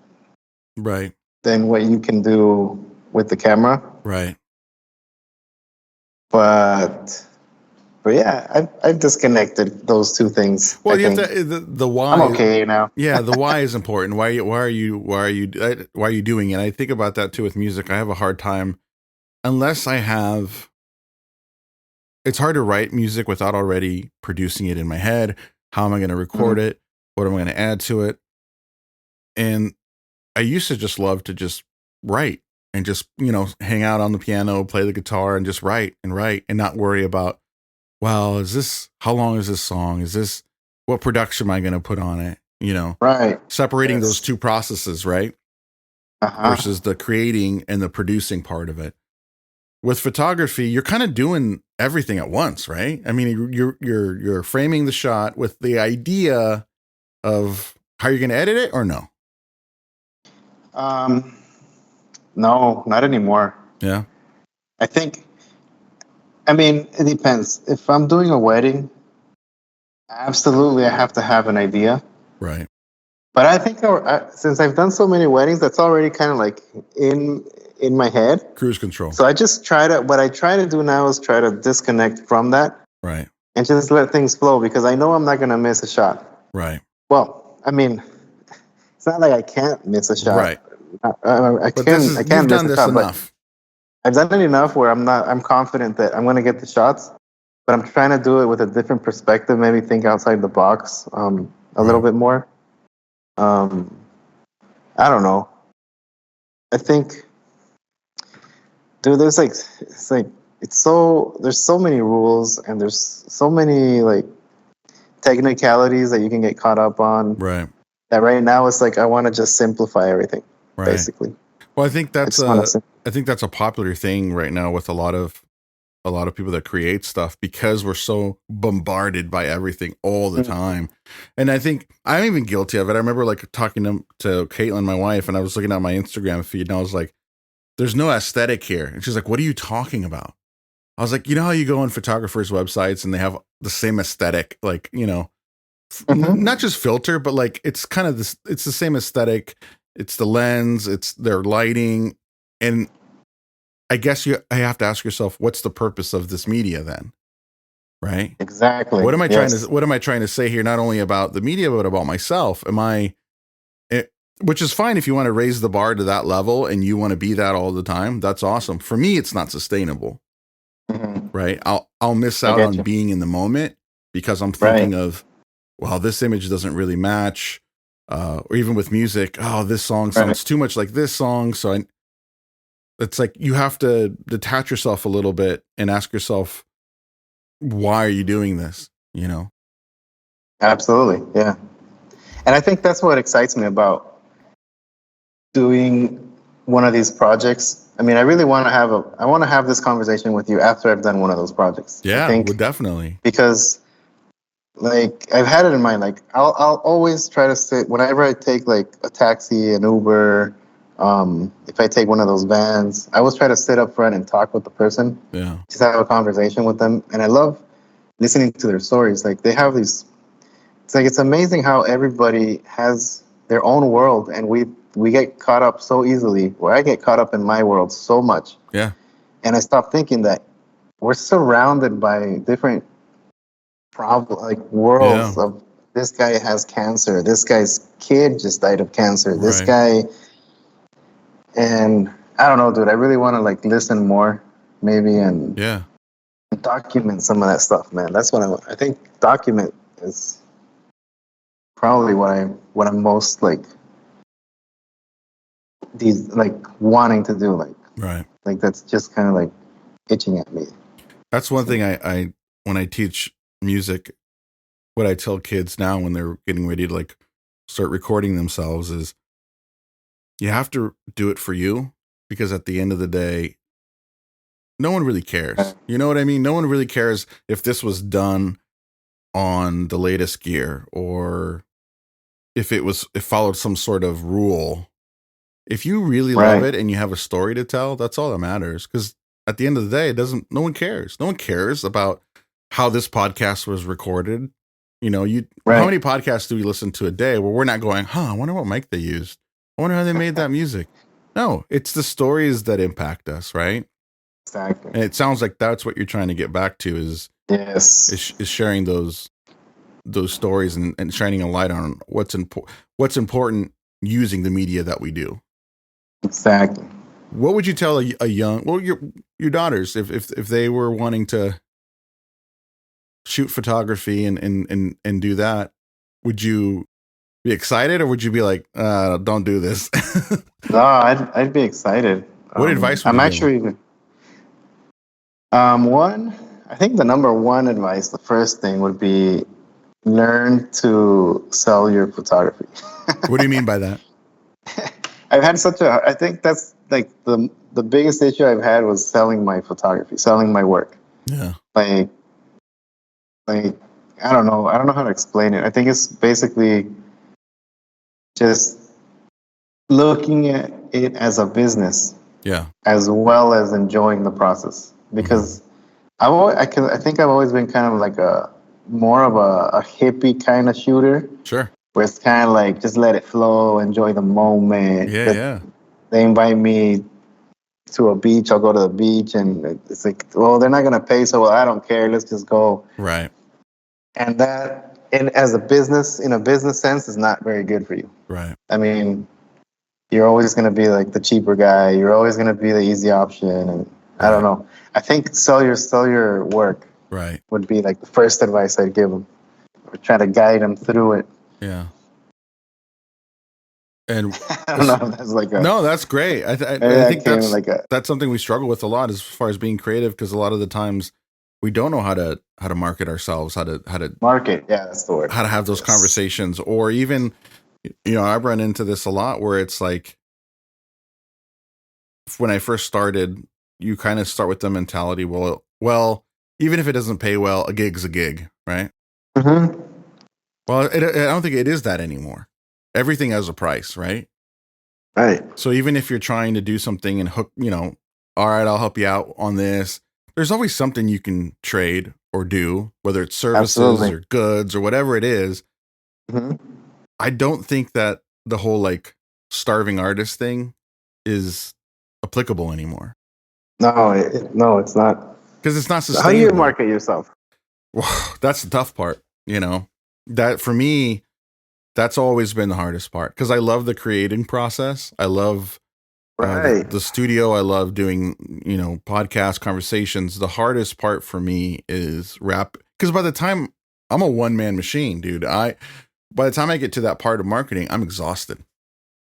Right. Than what you can do with the camera. Right. But yeah, I've disconnected those two things. Well, you have to, the why. I'm okay now. Yeah, the why is important. Why are you doing it? I think about that too with music. I have a hard time unless I have. It's hard to write music without already producing it in my head. How am I going to record it? What am I going to add to it? And I used to just love to just write and just hang out on the piano, play the guitar, and just write and not worry about. Well, how long is this song? What production am I going to put on it? Right. Separating those two processes, right? Versus the creating and the producing part of it. With photography, you're kind of doing everything at once, right? I mean, you're framing the shot with the idea of how you're going to edit it, or no? No, not anymore. Yeah. It depends. If I'm doing a wedding, absolutely I have to have an idea. Right. But I think since I've done so many weddings, that's already kind of like in my head. Cruise control. So what I try to do now is try to disconnect from that. Right. And just let things flow, because I know I'm not going to miss a shot. Right. Well, it's not like I can't miss a shot. Right. I can't miss a shot. Enough. I've done it enough where I'm confident that I'm going to get the shots, but I'm trying to do it with a different perspective, maybe think outside the box a little bit more. I don't know. I think, dude, there's so many rules, and there's so many like technicalities that you can get caught up on. Right. That right now it's like I want to just simplify everything, basically. Well, I think that's a popular thing right now with a lot of people that create stuff, because we're so bombarded by everything all the time. And I think I'm even guilty of it. I remember like talking to Caitlin, my wife, and I was looking at my Instagram feed, and I was like, there's no aesthetic here. And she's like, what are you talking about? I was like, how you go on photographers' websites and they have the same aesthetic, like, not just filter, but like, it's kind of it's the same aesthetic. It's the lens, it's their lighting. And I guess I have to ask yourself, what's the purpose of this media then? Right? Exactly. What am I trying to say here? Not only about the media, but about myself. Which is fine if you want to raise the bar to that level and you want to be that all the time. That's awesome. For me, it's not sustainable. Right? I'll miss out on being in the moment because I'm thinking of, well, this image doesn't really match. Or even with music, this song sounds too much like this song. So it's like you have to detach yourself a little bit and ask yourself, why are you doing this? Absolutely. Yeah. And I think that's what excites me about doing one of these projects. I really want to have this conversation with you after I've done one of those projects. Yeah, well, definitely. Because like I've had it in mind, like I'll always try to sit whenever I take like a taxi, an Uber, if I take one of those vans, I always try to sit up front and talk with the person. Yeah. Just have a conversation with them. And I love listening to their stories. Like they have these, it's amazing how everybody has their own world, and we get caught up so easily, where I get caught up in my world so much. Yeah. And I stopped thinking that we're surrounded by different problem, like Yeah. worlds of this guy has cancer, this guy's kid just died of cancer, this Right. guy, and I don't know, dude. I really want to like listen more, maybe, and Yeah. document some of that stuff, man. That's what I think. Document is probably what I'm most like these like wanting to do, Right. like that's just kind of like itching at me. That's one So, thing I when I teach music, what I tell kids now when they're getting ready to like start recording themselves is you have to do it for you, because at the end of the day, no one really cares. You know what I mean? No one really cares if this was done on the latest gear, or if it followed some sort of rule. If you really love right, it and you have a story to tell, that's all that matters. Because at the end of the day, no one cares. No one cares about how this podcast was recorded. You know, how right, many podcasts do we listen to a day where we're not going, I wonder what mic they used. I wonder how they made that music. No, it's the stories that impact us, right? exactly. And it sounds like that's what you're trying to get back to Yes, is sharing those stories and shining a light on what's important using the media that we do. exactly. What would you tell a young, your daughters if they were wanting to shoot photography and do that? Would you be excited, or would you be like, don't do this? No, I'd be excited. What advice would I'm you give them? actually one. I think the number one advice, the first thing would be learn to sell your photography. What do you mean by that? I've had such a. I think that's like the biggest issue I've had was selling my photography, selling my work. Yeah. Like like I don't know. I don't know how to explain it. I think it's basically just looking at it as a business Yeah. as well as enjoying the process. Because I think I've always been kind of like a more of a hippie kind of shooter, Sure. where it's kind of like just let it flow, enjoy the moment. Yeah. Yeah. They invite me to a beach, I'll go to the beach, and it's like, well, they're not gonna pay, so well, I don't care. Let's just go. Right. And that, in as a business, in a business sense, is not very good for you. Right. I mean, you're always gonna be like the cheaper guy. You're always gonna be the easy option, and I don't Right. know. I think sell your work Right. would be like the first advice I'd give them, or try to guide them through it. Yeah. And I don't know if that's like a no, that's great. maybe I that think came like a that's something we struggle with a lot as far as being creative, because a lot of the times we don't know how to market ourselves, how to market. Yeah, that's the word. have those Yes. conversations, or even, I've run into this a lot where it's like, when I first started, you kind of start with the mentality, well, even if it doesn't pay well, a gig's a gig, right? Mm-hmm. Well, I don't think it is that anymore. Everything has a price, right? Right. So even if you're trying to do something and hook, all right, I'll help you out on this, there's always something you can trade or do, whether it's services Absolutely. or goods or whatever it is. Mm-hmm. I don't think that the whole like starving artist thing is applicable anymore, No, no, it's not. because it's not How do you sustainable. market yourself? That's the tough part, that for me, that's always been the hardest part, because I love the creating process. I love Right. the studio. I love doing, podcast conversations. The hardest part for me is rap, because by the time I'm a one man machine, dude, by the time I get to that part of marketing, I'm exhausted.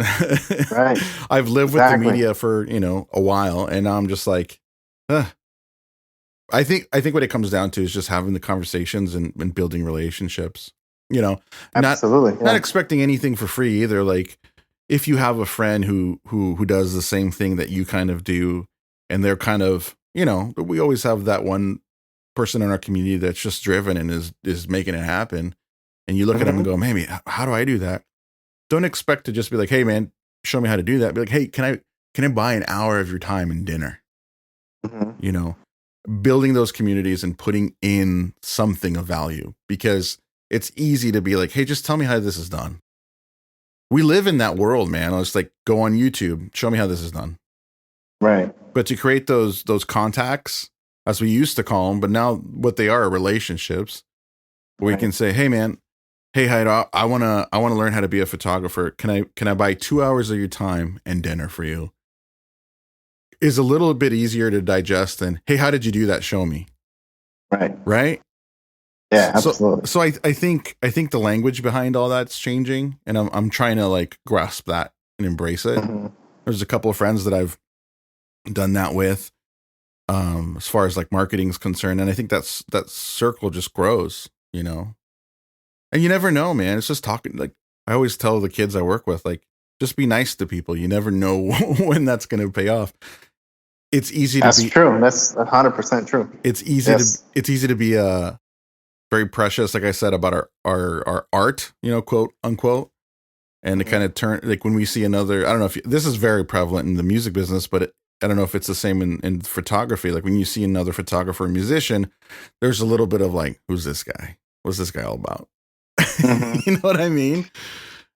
Right. I've lived with the Exactly. media for, a while, and I'm just like, ugh. I think what it comes down to is just having the conversations and building relationships. You know, not Absolutely. not Yeah. expecting anything for free either. Like, if you have a friend who does the same thing that you kind of do, and they're kind of, we always have that one person in our community that's just driven and is making it happen. And you look at them and Mm-hmm. go, maybe, how do I do that? Don't expect to just be like, hey man, show me how to do that. Be like, hey, can I buy an hour of your time and dinner? Mm-hmm. You know, building those communities and putting in something of value, because it's easy to be like, hey, just tell me how this is done. We live in that world, man. It's like, go on YouTube, show me how this is done. Right. But to create those contacts, as we used to call them, but now what they are relationships, We can say, hey man, hey Hyde, I wanna learn how to be a photographer. Can I buy 2 hours of your time and dinner for you? Is a little bit easier to digest than, hey, how did you do that? Show me. Right. Right. Yeah, So absolutely. so I think the language behind all that's changing, and I'm trying to like grasp that and embrace it. Mm-hmm. There's a couple of friends that I've done that with, as far as like marketing is concerned, and I think that circle just grows, you know. And you never know, man. It's just talking. Like I always tell the kids I work with, like just be nice to people. You never know when that's going to pay off. It's easy to That's be. true. That's 100% true. It's easy Yes. to be very precious, like I said, about our art, you know, quote unquote, and to Mm-hmm. kind of turn, like when we see another. I don't know if this is very prevalent in the music business, but I don't know if it's the same in photography. Like when you see another photographer or musician, there's a little bit of like, who's this guy? What's this guy all about? Mm-hmm. You know what I mean?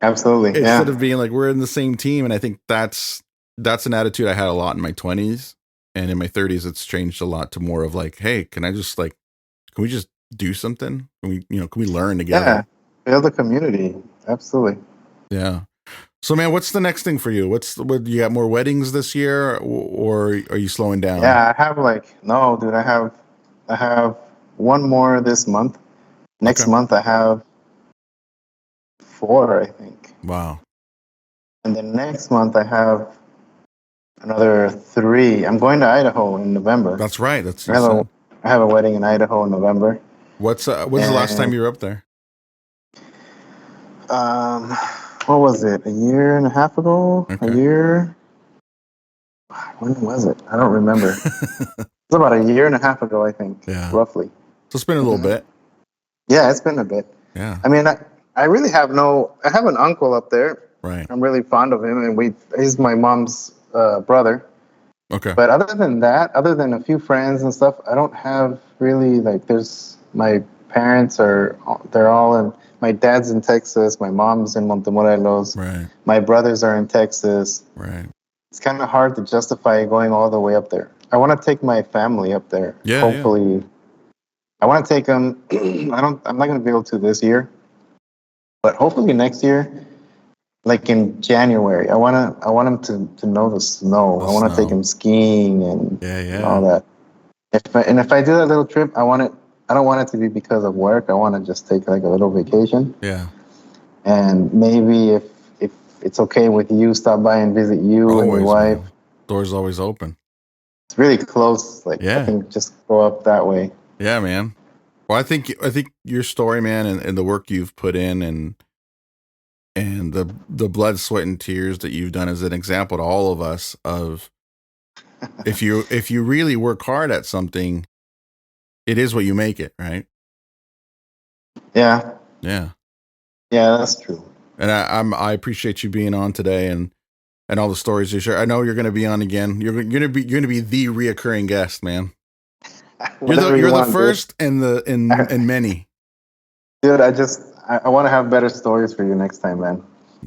Absolutely. Instead Yeah. of being like we're in the same team. And I think that's an attitude I had a lot in my 20s, and in my 30s it's changed a lot to more of like, hey, can we just do something? Can we learn Yeah. together? Build a community. Absolutely. Yeah. So man, what's the next thing for you? What you got more weddings this year, or are you slowing down? Yeah, I have no, dude, I have one more this month. Next Okay. month I have four, I think. Wow. And then next month I have another three. I'm going to Idaho in November. That's right. That's I you have a said. I have a wedding in Idaho in November. When's the last time And you were up there? um what was it? A year and a half ago? A Okay. year? When was it? I don't remember. It's about a year and a half ago, I think, Yeah. roughly. So it's been a little Hmm. bit. Yeah, it's been a bit. Yeah. I mean, I really have I have an uncle up there. Right. I'm really fond of him, and he's my mom's brother. Okay. But other than that, other than a few friends and stuff, I don't have really there's my parents they're all in, my dad's in Texas, my mom's in Montemorelos, Right. my brothers are in Texas. Right. It's kind of hard to justify going all the way up there. I want to take my family up there. Yeah. Yeah. Hopefully, I want to take them. I'm not going to be able to this year, but hopefully next year, like in January. I want them to know the snow. The I want to take snow. them skiing Yeah. and all Yeah. that. If I do that little trip, I don't want it to be because of work. I want to just take like a little vacation, Yeah. and maybe if it's okay with you, stop by and visit you and your Always, wife. man. Doors always open. It's really close. Like I Yeah. think just go up that way. Yeah, man. Well, I think your story, man, and the work you've put in, and the blood, sweat, and tears that you've done is an example to all of us of if you really work hard at something, it is what you make it, right? Yeah, Yeah. yeah, that's true. And I appreciate you being on today, and all the stories you share. I know you're going to be on again. You're going to be the reoccurring guest, man. Whatever you You're the want, dude. first and many. Dude, I want to have better stories for you next time, man.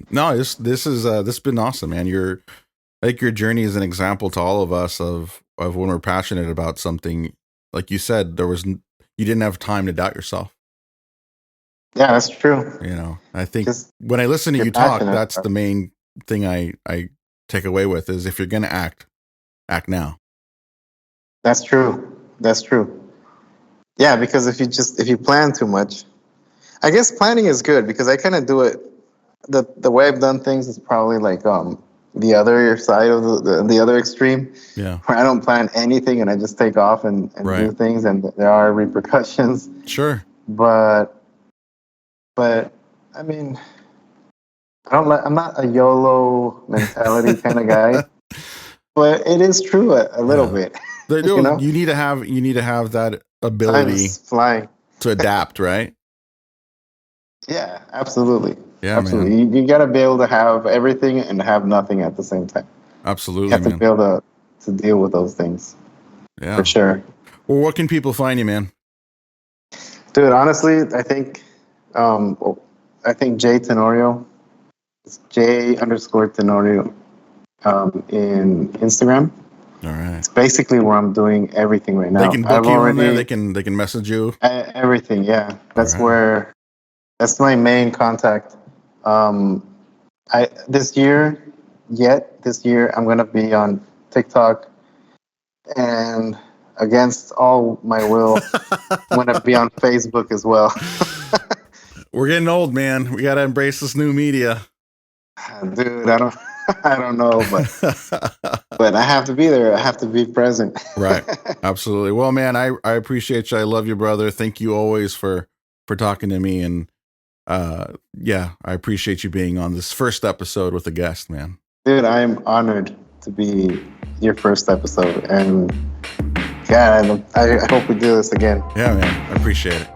No, this has been awesome, man. I think your journey is an example to all of us of when we're passionate about something. Like you said, you didn't have time to doubt yourself. Yeah, that's true. You know, I think Just when I listen to you're you talk, passionate. that's the main thing I take away with is if you're gonna act now. That's true. That's true. Yeah, because if you plan too much, I guess planning is good because I kind of do it. The way I've done things is probably like the other side of the other extreme, Yeah. where I don't plan anything and I just take off and do Right. things, and there are repercussions. Sure. But I mean, I'm not a YOLO mentality kind of guy, but it is true a little Yeah. bit. You You know, need to have that ability time's flying. to adapt, right? Yeah, absolutely. Yeah, man. Absolutely. You got to be able to have everything and have nothing at the same time. You Absolutely, have to be man. able to deal with those things for Yeah. sure. Well, what can people find you, man? Dude, honestly, um, I think J Tenorio, it's J underscore Tenorio in Instagram. All right. It's basically where I'm doing everything right now. They can book you on there. They can message you. Everything, yeah. That's right. that's my main contact. This year I'm gonna be on TikTok, and against all my will, I'm gonna be on Facebook as well. We're getting old, man. We gotta embrace this new media. Dude, I don't know, but I have to be there. I have to be present. Right. Absolutely. Well, man, I appreciate you. I love you, brother. Thank you always for talking to me. And yeah, I appreciate you being on this first episode with a guest, man. Dude, I'm honored to be your first episode. And God, I hope we do this again. Yeah, man. I appreciate it.